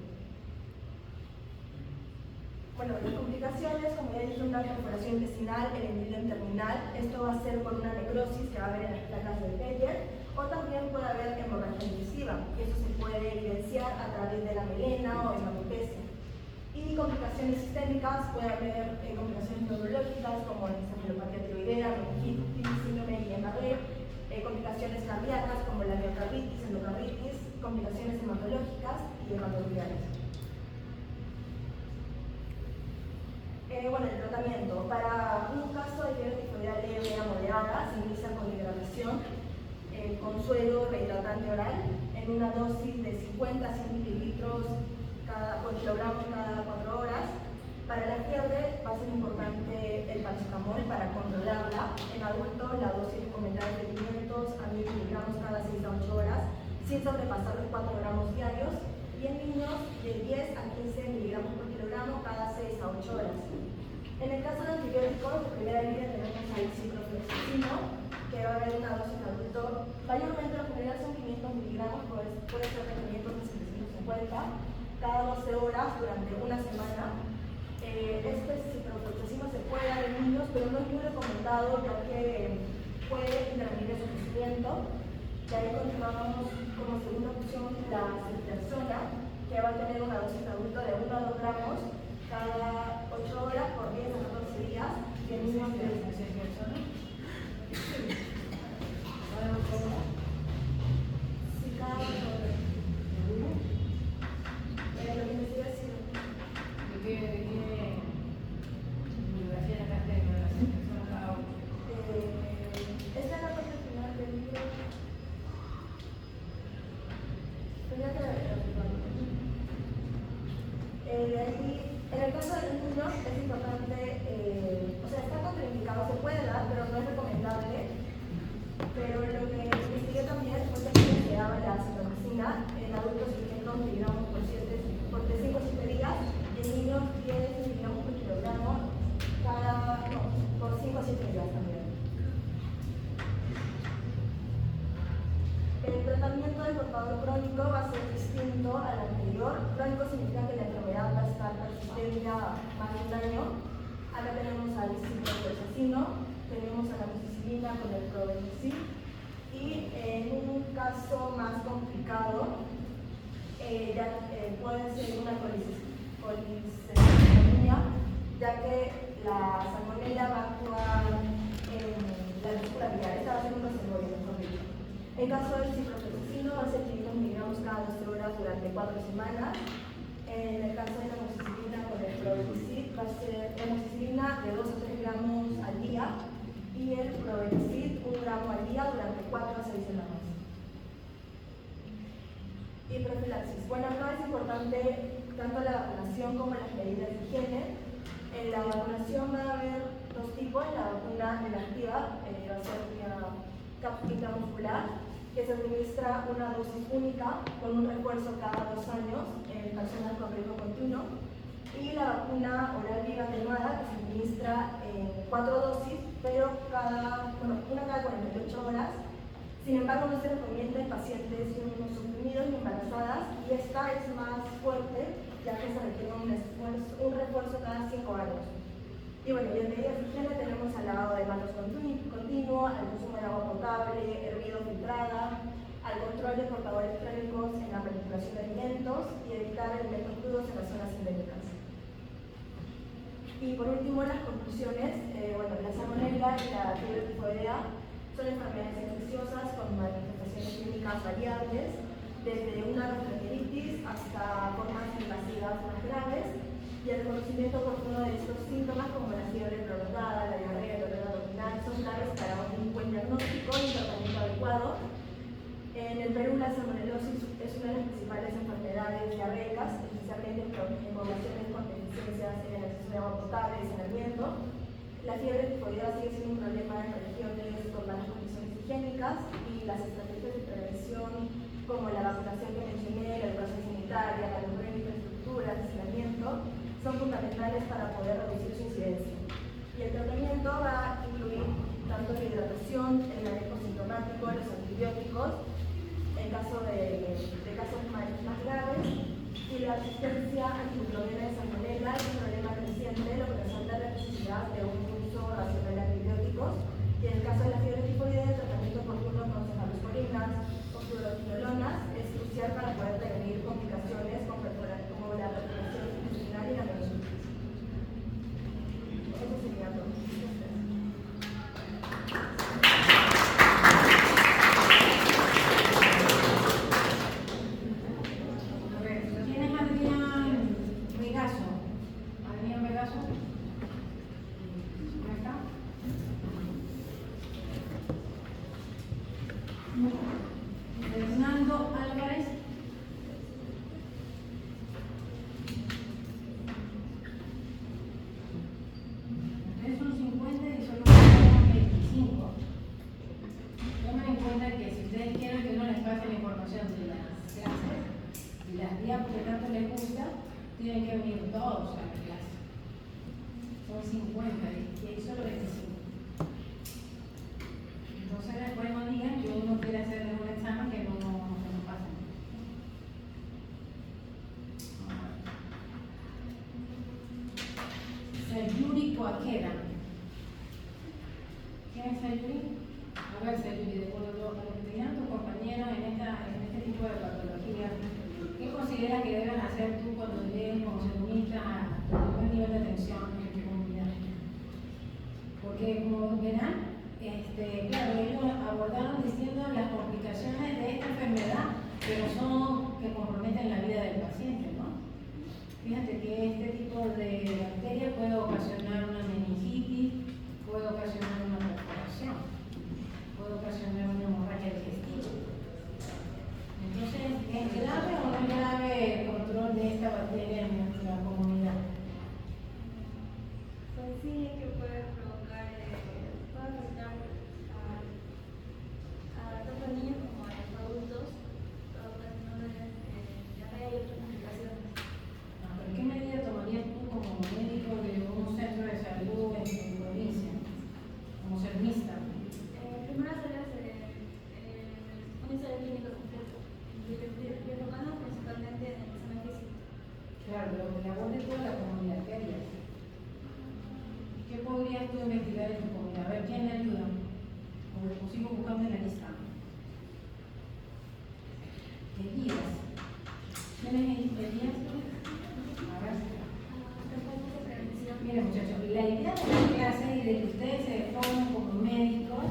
Speaker 5: Bueno, las complicaciones, como ya dije, una perforación intestinal, el epitelio terminal. Esto va a ser por una necrosis que va a haber en las placas del Beyer, o también puede haber hemorragia digestiva, y eso se puede evidenciar a través de la melena o hematopesia. Y complicaciones sistémicas, puede haber complicaciones neurológicas como encefalopatía tiroidea, meningitis, síndrome de Guillain-Barré, complicaciones cardíacas como la miocarditis, endocarditis, complicaciones hematológicas y hematobiliares. Bueno, el tratamiento. Para un caso de fiebre tifoidea leve a moderada, se inicia con hidratación, con suero rehidratante oral, en una dosis de 50 a 100 mililitros por kilogramo cada 4 horas. Para la fiebre va a ser importante el paracetamol para controlarla. En adultos la dosis recomendada es de 500 a 1000 miligramos cada 6 a 8 horas, sin sobrepasar los 4 gramos diarios. Y en niños de 10 a 15 miligramos por kilogramo cada 6 a 8 horas. En el caso de antibióticos, de primera línea tenemos al ciprofloxacino, que va a haber una dosis de adulto, mayormente lo general son 500 miligramos, puede ser de 500 a 750, cada 12 horas durante una semana. Este ciprofloxacino se puede dar en niños, pero no es muy recomendado, ya que puede intervenir en su crecimiento. De ahí continuamos como segunda opción la ceftriaxona, que que va a tener una dosis de adulto de 1 a 2 gramos cada 8 horas por 10 a 14 días y en niños de 18 años. Sí, cada 8 horas. Lo que me sigue haciendo.
Speaker 4: ¿De qué bibliografía la carta de bibliografía cada 8?
Speaker 5: Esta es la parte final del libro. Tendría que de ahí, en el caso de los niños es importante, o sea, está contraindicado, se puede dar, pero no es recomendable. Pero lo que investigué también fue que se daba la ciprofloxacina en adultos 600 miligramos por 5 o 7 días y en niños 10 miligramos por kilogramo por 5 o 7 días también. El tratamiento del portador crónico va a ser distinto al anterior. Crónico significa que la enfermedad va a estar persistente más de un año. Acá tenemos al ciprofloxacino, tenemos a la amoxicilina con el probenecid y en un caso más complicado puede ser una colicemia, ya que la salmonella va a actuar en la muscularidad. Esta va a ser un reservorio, mejor dicho. En caso del ciprofloxacino va a ser 500 miligramos cada 12 horas durante 4 semanas. En el caso de la amoxicilina con el probenecid va a ser amoxicilina de 2 a 3 gramos al día y el probenecid 1 gramo al día durante 4 a 6 semanas. Y profilaxis. Bueno, acá es importante tanto la vacunación como las medidas de higiene. En la vacunación va a haber dos tipos. La vacuna inactiva va a ser una cápsula muscular que se administra una dosis única con un refuerzo cada 2 años en personas con riesgo continuo. Y la vacuna oral viva atenuada que se administra en 4 dosis, pero una cada 48 horas. Sin embargo, no se recomienda en pacientes inmunosuprimidos ni embarazadas y esta es más fuerte ya que se requiere un refuerzo cada 5 años. Y bueno, y en medidas de higiene tenemos al lavado de manos continuo, al consumo de agua potable, hervido filtrada, al control de portadores crónicos en la manipulación de alimentos y evitar alimentos crudos en las zonas endémicas. Y por último, las conclusiones. La salmonella y la fiebre tifoidea son enfermedades infecciosas con manifestaciones clínicas variables, desde una gastroenteritis hasta formas invasivas más graves, y el reconocimiento oportuno de estos síntomas, como la fiebre prolongada, la diarrea, el dolor abdominal, son claves para un buen diagnóstico y tratamiento adecuado. En el Perú, la salmonelosis es una de las principales enfermedades diarreicas, especialmente en poblaciones con deficiencias en el acceso de agua potable y saneamiento. La fiebre tifoidea sigue siendo un problema en regiones con malas condiciones higiénicas y las estrategias de prevención, como la vacunación que mencioné, la educación sanitaria, la mejora de infraestructuras, el saneamiento, son fundamentales para poder reducir su incidencia. Y el tratamiento va a incluir tanto la hidratación, el manejo sintomático, los antibióticos, en caso de casos más graves, y la resistencia antimicrobiana de salmonella es un problema creciente, lo que resalta la necesidad de un uso racional de antibióticos. Y en el caso de la fiebre tifoidea, el tratamiento oportuno con cefalosporinas o fluoroquinolonas es crucial para poder prevenir complicaciones como la perforación intestinal y la meningitis. Eso sería todo.
Speaker 4: Fernando Álvarez. Ustedes son 50 y solo quedan 25. Tomen en cuenta que si ustedes quieren que uno les pase la información de las clases y las días que tanto les gusta, tienen que venir todos a la clase. Son 50 y hay solo 25. Entonces después no digan que uno quiere hacerle un examen que no pasa. Sayuri Coaquera. ¿Quién es Sayuri? A ver, Sayuri, de acuerdo a lo que tenían tus compañeros en este tipo de patología, ¿qué consideras consideras que debes hacer tú cuando llegues como segundista a tu primer nivel de atención en tu comunidad? Porque como verán, claro, ellos abordaron diciendo las complicaciones de esta enfermedad, pero son que comprometen la vida del paciente, ¿no? Fíjate que este tipo de bacteria puede ocasionar una meningitis, puede ocasionar una perforación, puede ocasionar una hemorragia digestiva. Entonces, ¿es grave o no es grave el control de esta bacteria en nuestra comunidad?
Speaker 2: Pues sí, que puede provocar, puede afectar tanto a niños como a los adultos, provocando diarrea y otras complicaciones.
Speaker 4: ¿Pero qué medida tomarías tú como médico de un centro de salud en tu provincia, como servista?
Speaker 2: Primero hacer un ensayo clínico completo, enfocando principalmente en el examen físico.
Speaker 4: Claro, pero que aborde toda la comunidad. ¿Qué harías? ¿Qué podrías tú investigar en tu comunidad? A ver, ¿quién le ayuda? O sigo buscando en la lista. Elías. ¿Quién es Elías? A ver. Miren, muchachos, la idea de la clase y de que ustedes se formen como médicos,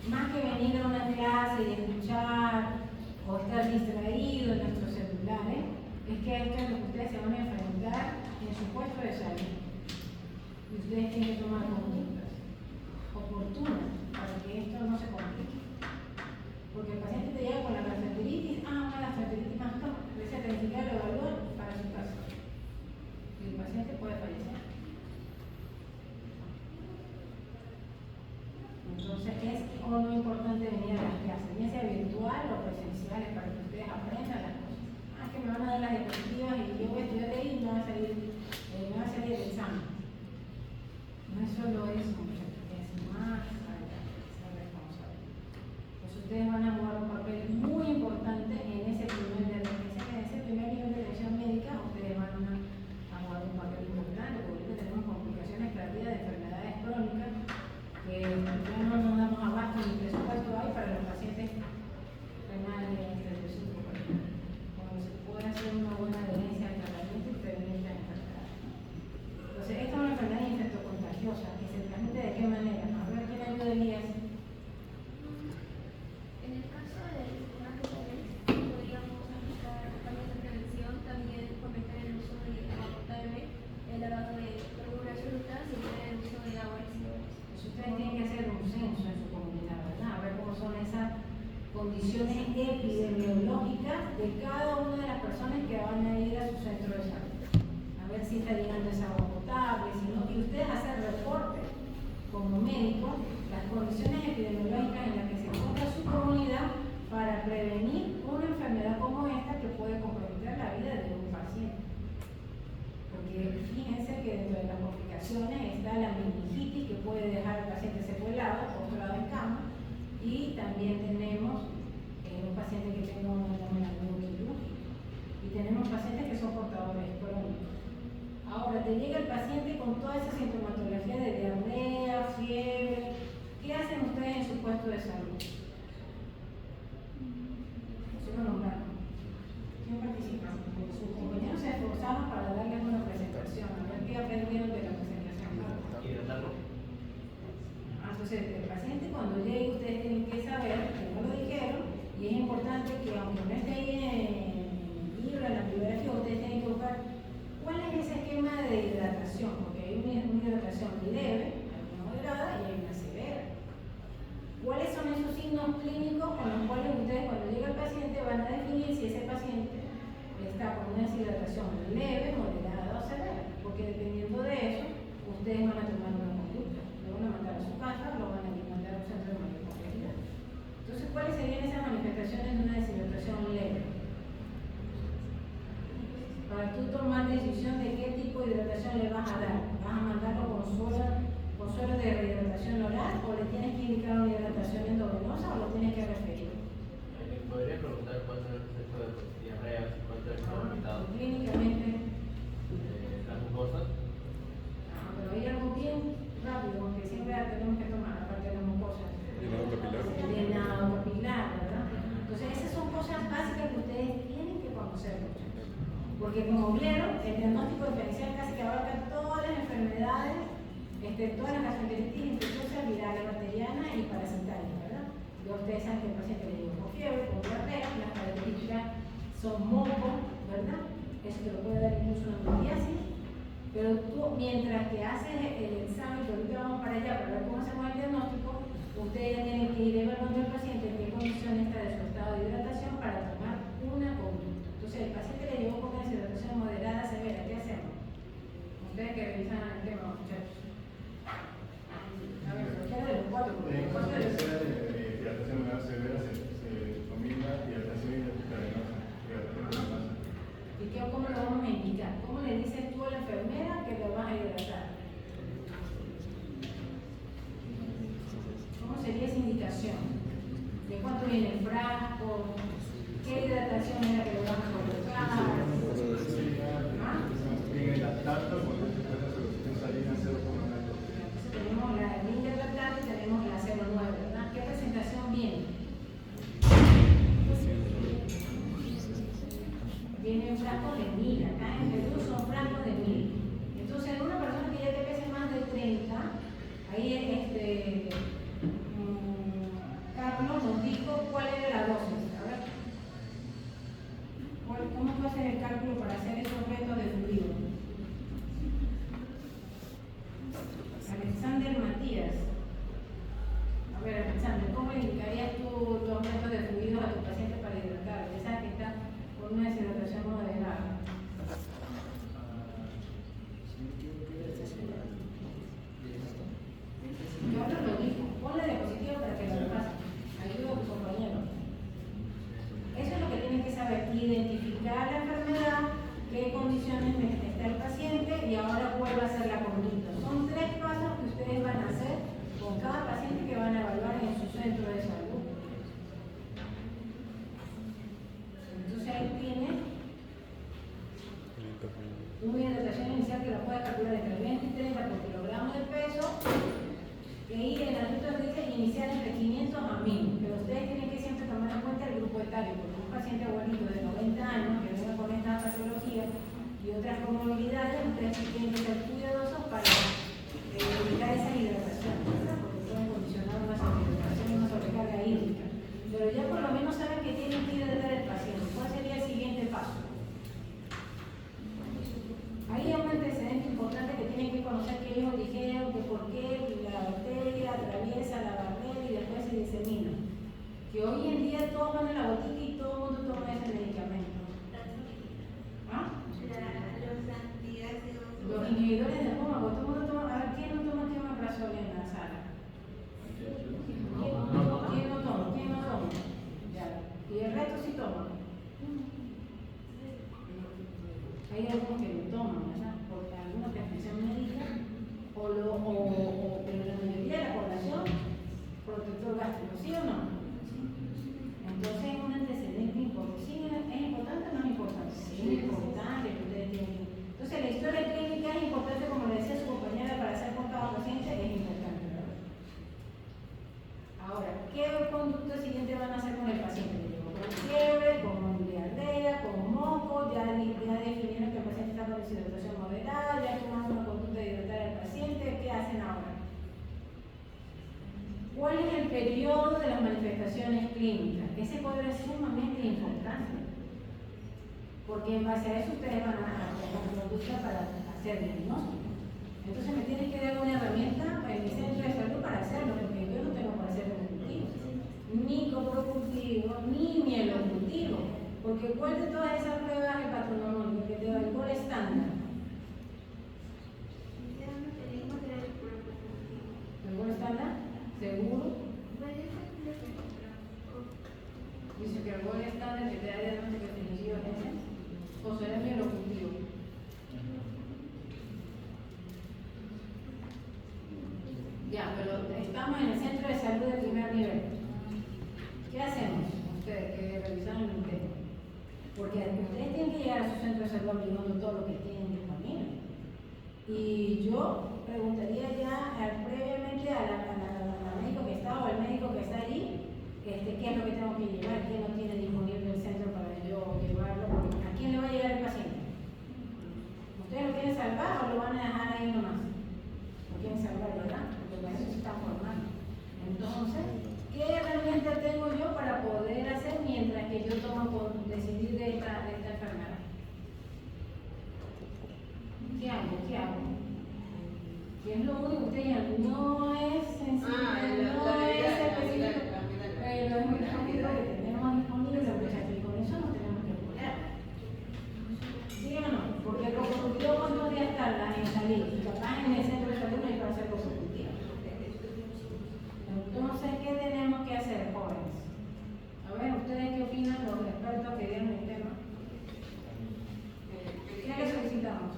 Speaker 4: más que venir a una clase y escuchar o estar distraídos en nuestros celulares, es que esto es lo que ustedes se van a enfrentar en su puesto de salud. Y ustedes tienen que tomar conductas oportunas para que esto no se complique. Porque el paciente te llega con la gastroenteritis, una gastroenteritis más, receta, ni siquiera lo evalúan para su casa. Y el paciente puede fallecer. Entonces es muy importante venir a las clases, bien sea virtual o presenciales, para que ustedes aprendan las cosas. Que me van a dar las diapositivas y yo voy a estudiar ahí y me va a salir el examen. No es solo eso, muchachos, es más allá, ser responsable. Pues ustedes van a jugar un papel muy importante en ese primer nivel de atención médica. Ustedes van a jugar un papel importante porque ahorita tenemos complicaciones creativas de enfermedades crónicas que ya no nos damos abasto ni presupuesto hay para los pacientes renales de depresión, por ejemplo. Cuando se puede hacer una buena adherencia al tratamiento y prevenir la enfermedad. Entonces, esta es una enfermedad infectocontagiosa que se transmite de qué manera. A ver, ¿quién ayuda, Elías?
Speaker 2: En el caso del coronavirus, podríamos aplicar campañas de prevención, también fomentar el uso de agua potable, el lavado de verduras, frutas y el uso de agua residuales.
Speaker 4: Pues ustedes tienen que hacer un censo en su comunidad, ¿verdad? A ver cómo son esas condiciones epidemiológicas de cada una de las personas que van a ir a su centro de salud. A ver si está llegando esa agua potable, si no, y ustedes hacen reporte como médicos las condiciones epidemiológicas en las que se encuentra su comunidad para prevenir una enfermedad como esta que puede comprometer la vida de un paciente. Porque fíjense que dentro de las complicaciones está la meningitis, que puede dejar al paciente secuelado, postrado en cama, y también tenemos un paciente que tenga un abdomen quirúrgico, y tenemos pacientes que son portadores crónicos. Ahora, te llega el paciente con toda esa sintomatología de diarrea, fiebre. ¿Qué hacen ustedes en su puesto de salud? ¿Quién participa? Sus compañeros se esforzaron para darles una presentación. A ver qué aprendieron de la presentación. Entonces, el paciente cuando llegue, ustedes tienen que saber, que no lo dijeron, y es importante que aunque no esté ahí en el libro, en la bibliografía, ustedes tienen que buscar cuál es ese esquema de hidratación, porque hay una hidratación leve, hay una moderada y hay una severa. ¿Cuáles son esos signos clínicos con los cuales ustedes cuando llega el paciente van a definir si ese paciente está con una deshidratación leve, moderada o severa? Porque dependiendo de eso, ustedes van a tomar una conducta. Lo van a mandar a su casa, lo van a mandar a un centro de mayor complejidad. Entonces, ¿cuáles serían esas manifestaciones de una deshidratación leve? Para tú tomar decisión de qué tipo de hidratación le vas a dar. ¿Vas a mandarlo con suero de rehidratación oral o le tienes que indicar una hidratación endovenosa o lo tienes que referir?
Speaker 6: ¿Podría preguntar cuánto es el proceso de diarrea, cuánto es el
Speaker 4: Clínicamente.
Speaker 6: las mucosas?
Speaker 4: Pero hay algo bien rápido, porque siempre tenemos que tomar, aparte de las mucosas.
Speaker 7: Llenado capilar.
Speaker 4: Llenado capilar, ¿verdad? Entonces, esas son cosas básicas que ustedes tienen que conocer, muchachos. Porque como vieron, el diagnóstico diferencial casi que abarca todas las enfermedades, todas las gastroenteritis infecciosas, virales, bacterianas y parasitarias, ¿verdad? Ya ustedes saben que el paciente le llegó con fiebre, con diarrea, las características son moco, ¿verdad? Eso te lo puede dar incluso una candidiasis. Pero tú, mientras que haces el examen, que ahorita vamos para allá para ver cómo hacemos el diagnóstico, ustedes ya tienen que ir evaluando al paciente en qué condición está de su estado de hidratación para tomar una conducta. Entonces, el paciente le llegó con una deshidratación moderada severa, ¿qué hacemos? Ustedes que revisan el tema, muchachos. A ver, cualquiera de los cuatro.
Speaker 3: En caso de que sea de hidratación moderada severa, se combina hidratación intravenosa.
Speaker 4: ¿Y cómo lo vamos a indicar? ¿Cómo le dices tú a la enfermera que lo vas a hidratar? ¿Cómo sería esa indicación? ¿De cuánto viene el frasco? ¿Qué hidratación es la que le vamos a colocar?
Speaker 3: En el lactato, cuando se trata de solución salina 0,9.
Speaker 4: Entonces tenemos la línea lactante y tenemos la 0,9, ¿verdad? ¿Qué presentación viene? Viene un frasco de 1000, acá en Perú son frascos de 1000. Entonces, en una persona que ya te pese más de 30, ahí Carlos nos dijo cuál era la dosis. A ver, ¿cómo tú haces el cálculo para hacer esos retos de fluido? Alexander Matías. A ver, Alexander, ¿cómo le indicarías tú los retos de fluidos a tu paciente para hidratar? Ya sabes que está con una deshidratación moderada. Yo ahora lo digo, ponle diapositiva para que lo repase. Ayuda a tu compañero. Eso es lo que tienen que saber, identificar la enfermedad, qué condiciones está el paciente y ahora cuál va a ser la conducta. Son 3 pasos que ustedes van a hacer con cada paciente que van a evaluar en su centro de salud. Entonces ahí tiene una hidratación inicial que la puedes calcular entre 20 y 30 por kilogramo de peso, y en adultos dice iniciar entre 500 a 1000, pero ustedes tienen que siempre tomar en cuenta el grupo etario, porque un paciente abuelito de 90 años que venga con esta patología y otras comorbilidades, ustedes tienen que ser cuidadosos para evitar esa hidratación, ¿verdad? Porque pueden condicionar una sobrehidratación y una sobrecarga hídrica. Pero ya por lo menos saben que tienen que hidratar el paciente. ¿Cuál sería el siguiente paso? Ahí hay un antecedente importante que tienen que conocer, que ellos dijeron que por qué la bacteria atraviesa la barrera y después se disemina. Que hoy en día todos van a la botica y todo el mundo toma ese medicamento. ¿Ah? Los inhibidores del estómago, todo el mundo toma. A ver, ¿quién no toma omeprazol en la sala? ¿Quién no toma? ¿Quién no toma? Ya. ¿Y el resto sí toma? Hay algunos que lo toman, ¿verdad? Por alguna prescripción médica pero la mayoría de la población, protector gástrico, ¿sí o no? Entonces es un antecedente importante. ¿Sí es importante o no es importante? Sí, es importante que ustedes tienen que. Entonces la historia clínica es importante, como le decía su compañera, para hacer con cada paciente es importante, ¿verdad? Ahora, ¿qué conducta siguiente van a hacer con el paciente? Le llevo con fiebre, con diarrea, con moco, ya definieron que el paciente está con deshidratación moderada, ya tomaron una conducta de hidratar al paciente, ¿qué hacen ahora? ¿Cuál es el periodo de las manifestaciones clínicas? Ese cuadro es sumamente importante, porque en base a eso ustedes van a tomar conducta para hacer diagnóstico. Entonces me tienen que dar una herramienta en mi centro de salud para hacerlo, porque yo no tengo para hacer cultivo, ni coprocultivo, ni mielocultivo, porque ¿cuál de todas esas pruebas es el patronomónico que te da el gol estándar? ¿El gol estándar? ¿Seguro? Dice que el gol estándar que te da diagnóstico definitivo es ese, o será mielocultivo. Ya, pero estamos en el centro de salud de primer nivel. ¿Qué hacemos ustedes que revisan el tema? Porque ustedes tienen que llegar a su centro de salud averiguando todo lo que tienen disponible. Y yo preguntaría ya previamente a la médico que está o al médico que está allí, qué es lo que tengo que llevar, qué no tiene disponible el centro para yo llevarlo, porque ¿a quién le va a llegar el paciente? lo van a dejar ahí nomás. No quieren saber, ¿verdad? Porque para eso se están formando. Entonces, ¿qué herramienta tengo yo para poder hacer mientras que yo tomo por decidir de esta enfermedad? ¿Qué hago? ¿Qué hago? ¿Qué es lo único que ustedes digan? No es sencillo, no es específico, pero es muy rápido que tenemos disponible, muchachos, y con eso nos tenemos que cuidar. ¿Sí o no? Porque como yo cuántos días tardas en salir, y capaz en el centro de salud no hay para hacer consecutivas. Entonces, ¿qué tenemos que hacer, jóvenes? A ver, ¿ustedes qué opinan los expertos que dieron el tema? ¿Qué le solicitamos?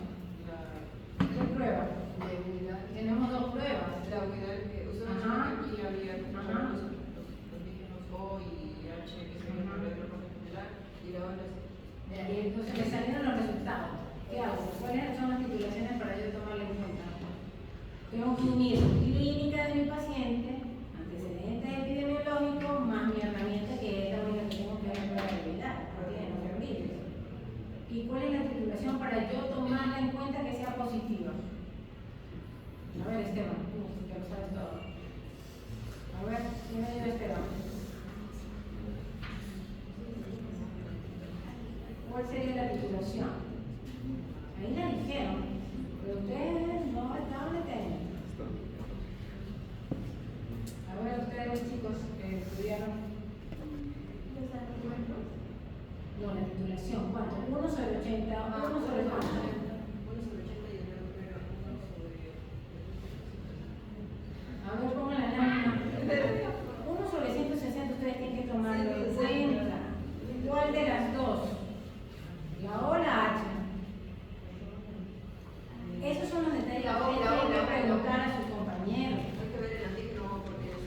Speaker 4: ¿Qué prueba? Tenemos dos pruebas.
Speaker 1: La unidad que usted aquí había los antígenos O y H, que se llama el particular, y luego
Speaker 4: Y entonces me salieron los resultados. ¿Qué hago? ¿Cuáles son las titulaciones para yo tomarle en cuenta? Tengo que unir clínica de mi paciente, antecedentes epidemiológicos, más mi herramienta que es la única que tengo que ver para debilitar, porque no me olvides. ¿Y cuál es la titulación para yo tomarla en cuenta que sea positiva? A ver, Esteban, tú que lo sabes todo. A ver, ¿quién me ayuda, Esteban? ¿Cuál sería la titulación? Ahí la dijeron, pero ustedes no estaban detenidos. A ver, ustedes chicos que estudiaron.
Speaker 2: Los anticuerpos.
Speaker 4: No, la titulación, ¿cuánto? 1 sobre 80, 1 sobre cuánto.
Speaker 1: 1 sobre 80 y el otro era 1 sobre...
Speaker 4: A ver, pongan la lámina. 1 sobre 160 ustedes tienen que tomarlo en cuenta. ¿Cuál de las dos? ¿La O o la H? Esos son los detalles que ustedes tienen que preguntar a sus compañeros.
Speaker 1: Hay que ver el antígeno porque es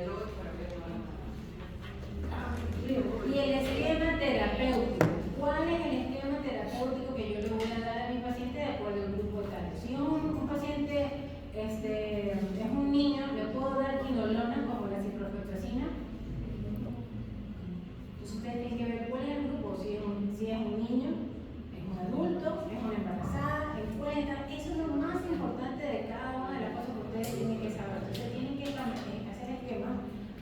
Speaker 1: el otro para ver
Speaker 4: Y el esquema terapéutico. ¿Cuál es el esquema terapéutico que yo le voy a dar a mi paciente de acuerdo al grupo tal? Si un paciente es un niño, ¿le puedo dar quinolona como la ciprofloxacina? Entonces ustedes tienen que ver cuál es el grupo, si es un niño, es un adulto, es una embarazada, encuentra. Eso es lo más importante de cada una de las cosas que ustedes tienen que saber. Entonces tienen que hacer esquemas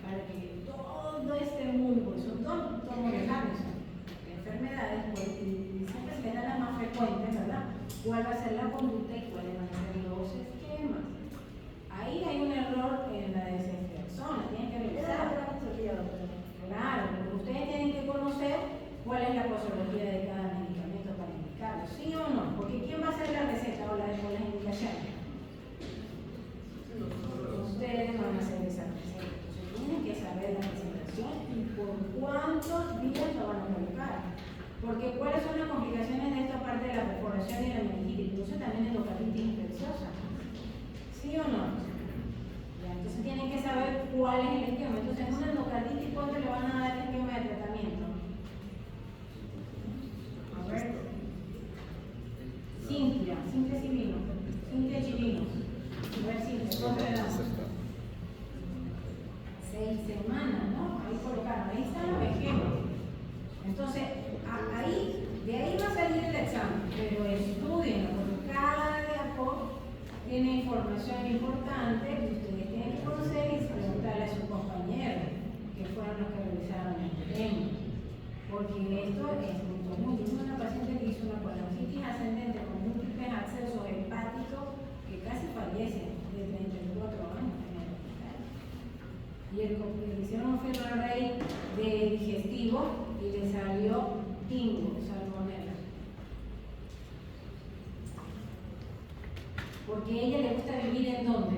Speaker 4: para que todo este mundo, son dos moléculas de enfermedades, pues, y siempre se dan las más frecuentes, ¿verdad? ¿Cuál va a ser la conducta y cuáles van a ser los esquemas? Ahí hay un error en la de esa persona, tienen que revisar. Claro, porque ustedes tienen que conocer cuál es la posología de cada medicamento para indicarlo, ¿sí o no? Porque ¿quién va a hacer la receta o las indicaciones? Ustedes van a hacer esa receta. Entonces tienen que saber la presentación y por cuántos días lo van a colocar. Porque ¿cuáles son las complicaciones de esta parte de la perforación y la meningitis? Incluso también endocarditis infecciosa. ¿Sí o no? Ya, entonces tienen que saber cuál es el esquema. Entonces, en una endocarditis, ¿cuánto le van a dar el esquema de tratamiento? A ver. Cintia Chivino. A ver, Cintia, ¿cuánto le damos? 6 semanas, ¿no? Ahí colocaron, ahí están los esquemas. Entonces, de ahí va a salir el examen, pero estudienlo, porque cada diapo tiene información importante que ustedes tienen que conocer y preguntarle a sus compañeros, que fueron los que revisaron el tema. Porque esto es muy común. Yo tengo una paciente que hizo una colonicitis ascendente con múltiples accesos hepáticos que casi fallece de 34 años en el hospital. Y le hicieron un Ferrari de digestivo y le salió tingo, salmonela. Porque a ella le gusta vivir en dónde.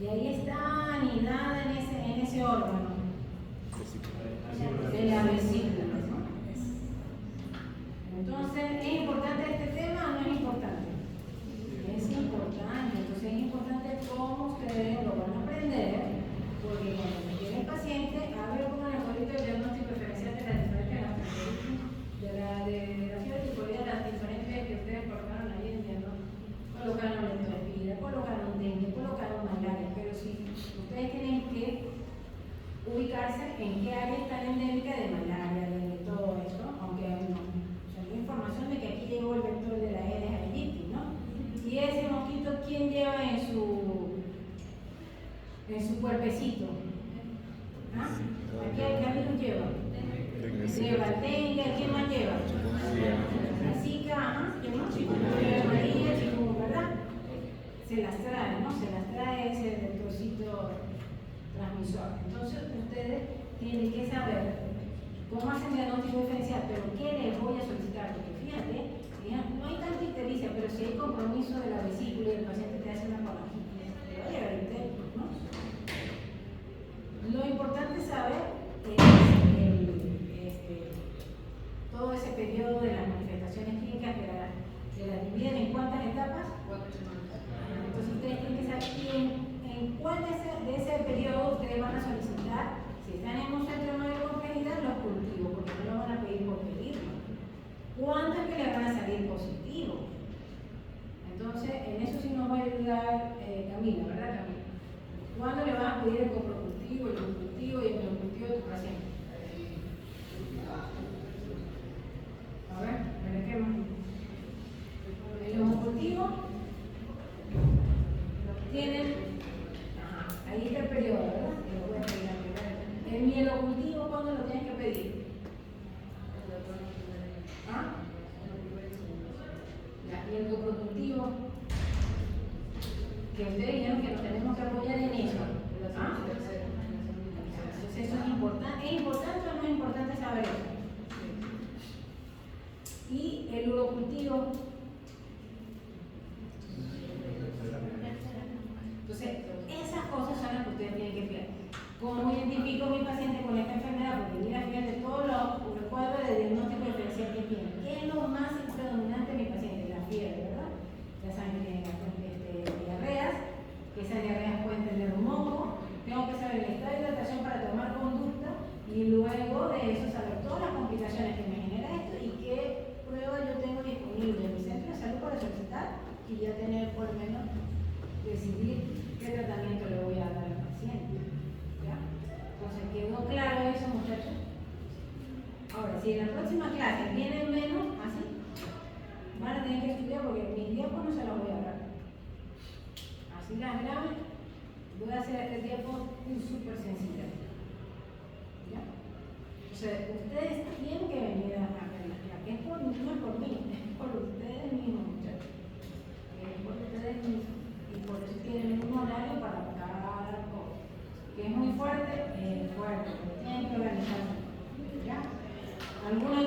Speaker 4: Y ahí está anidada en ese órgano. De la vesícula. Entonces, ¿es importante este tema o no es importante? Es importante. Entonces, es importante cómo ustedes lo van a aprender. Porque cuando me llegue el paciente, a ver cómo el abuelito el diagnóstico diferencial de las diferentes las diferentes que ustedes colocaron ahí, entiendo. Colocaron leptospira, colocaron dengue, colocaron malaria, pero sí, ustedes tienen que ubicarse en qué área está la endémica de malaria, de todo eso, aunque no. O sea, hay información de que aquí tiene que saber cómo hacen diagnóstico diferencial, pero qué les voy a solicitar, porque fíjate, no hay tanta ictericia, pero si hay compromiso de la vesícula y el paciente te hace una falangitis, te va a llegar el ictericia, ¿no? Lo importante es saber todo ese periodo de las manifestaciones clínicas que las dividen en cuántas etapas.
Speaker 1: 4 semanas.
Speaker 4: Entonces ustedes tienen que saber en cuál de ese periodo ustedes van a solicitar, si están en un centro de mayor complejidad, los cultivos, porque no lo van a pedir por pedirlo. ¿Cuánto es que le van a salir positivos? Entonces, en eso sí nos va a ayudar Camila, ¿verdad, Camila? ¿Cuándo le vas a pedir el coprocultivo, el cultivo y el monocultivo de tu paciente? A ver, ¿qué más? El monocultivo tienen, ahí está el periodo, ¿verdad? Que lo pueden pedir antes. El mielocultivo, ¿cuándo lo tienes que pedir? ¿Ah? Y el coproductivo, que ustedes dijeron que nos tenemos que apoyar en eso. ¿Ah? Entonces eso es importante. ¿Es importante o no es importante saber eso? Y el urocultivo. Entonces, esas cosas son las que ustedes tienen que fijar. ¿Cómo identifico a mi paciente con esta enfermedad? Porque mira, fíjate todos los cuadros de diagnóstico diferencial que tiene. ¿Qué es lo más predominante de mi paciente? La fiebre, ¿verdad? Ya saben que tiene diarreas, que esas diarreas pueden tener un moco. Tengo que saber el estado de hidratación para tomar conducta y luego de eso saber todas las complicaciones que me genera esto y qué pruebas yo tengo disponible en mi centro de salud para solicitar y ya tener por lo menos decidir qué tratamiento le voy a dar al paciente. ¿Ya? Entonces, ¿quedó claro eso, muchachos? Ahora, si en la próxima clase vienen menos, así, van a tener que estudiar porque mis diapos no se los voy a dar. Así las graves, voy a hacer el diapo súper sencillo. ¿Ya? Entonces, ustedes tienen que venir a verla. Es por, no es por mí, es por ustedes mismos, muchachos. Es por ustedes mismos. Y por eso tienen un horario para cada cosa. Que es muy fuerte, fuerte, pero tienen que organizarse. ¿Ya? ¿Alguna